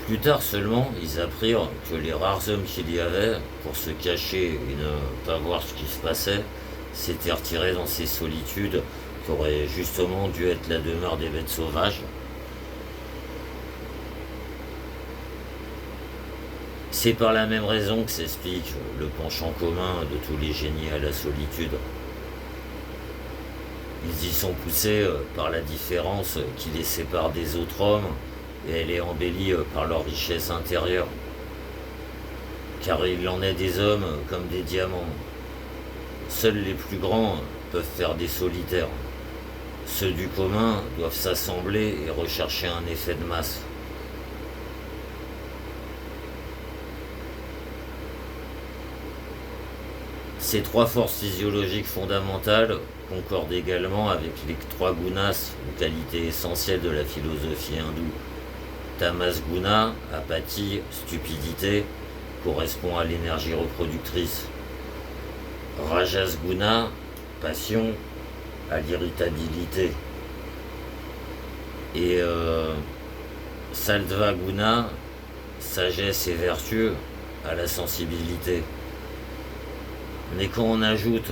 Plus tard seulement, ils apprirent que les rares hommes qu'il y avait, pour se cacher et ne pas voir ce qui se passait, s'étaient retirés dans ces solitudes qui auraient justement dû être la demeure des bêtes sauvages. C'est par la même raison que s'explique le penchant commun de tous les génies à la solitude. Ils y sont poussés par la différence qui les sépare des autres hommes, et elle est embellie par leur richesse intérieure. Car il en est des hommes comme des diamants. Seuls les plus grands peuvent faire des solitaires. Ceux du commun doivent s'assembler et rechercher un effet de masse. Ces trois forces physiologiques fondamentales concordent également avec les trois gunas, une qualité essentielle de la philosophie hindoue. Tamas guna, apathie, stupidité, correspond à l'énergie reproductrice. Rajas guna, passion, à l'irritabilité. et Saltva Guna, sagesse et vertu, à la sensibilité. Mais quand on ajoute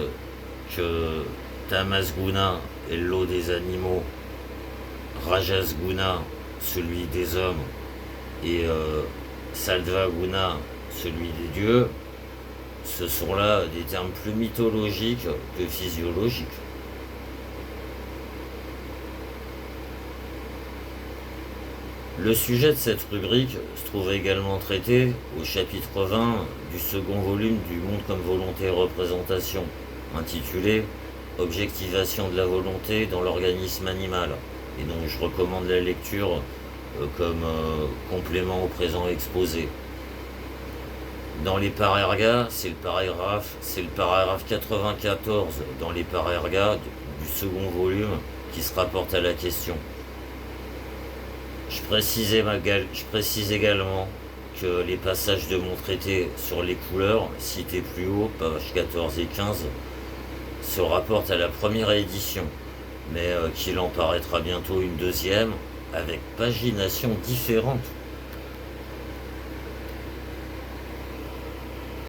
que Tamas Guna est le lot des animaux, Rajas Guna, celui des hommes, et Saltva Guna, celui des dieux, ce sont là des termes plus mythologiques que physiologiques. Le sujet de cette rubrique se trouve également traité au chapitre 20 du second volume du Monde comme volonté et représentation, intitulé Objectivation de la volonté dans l'organisme animal, et donc je recommande la lecture comme complément au présent exposé. Dans les parergas, c'est le paragraphe 94 dans les parergas du second volume qui se rapporte à la question. Je précise également que les passages de mon traité sur les couleurs, cités plus haut, pages 14 et 15, se rapportent à la première édition, mais qu'il en paraîtra bientôt une deuxième, avec pagination différente.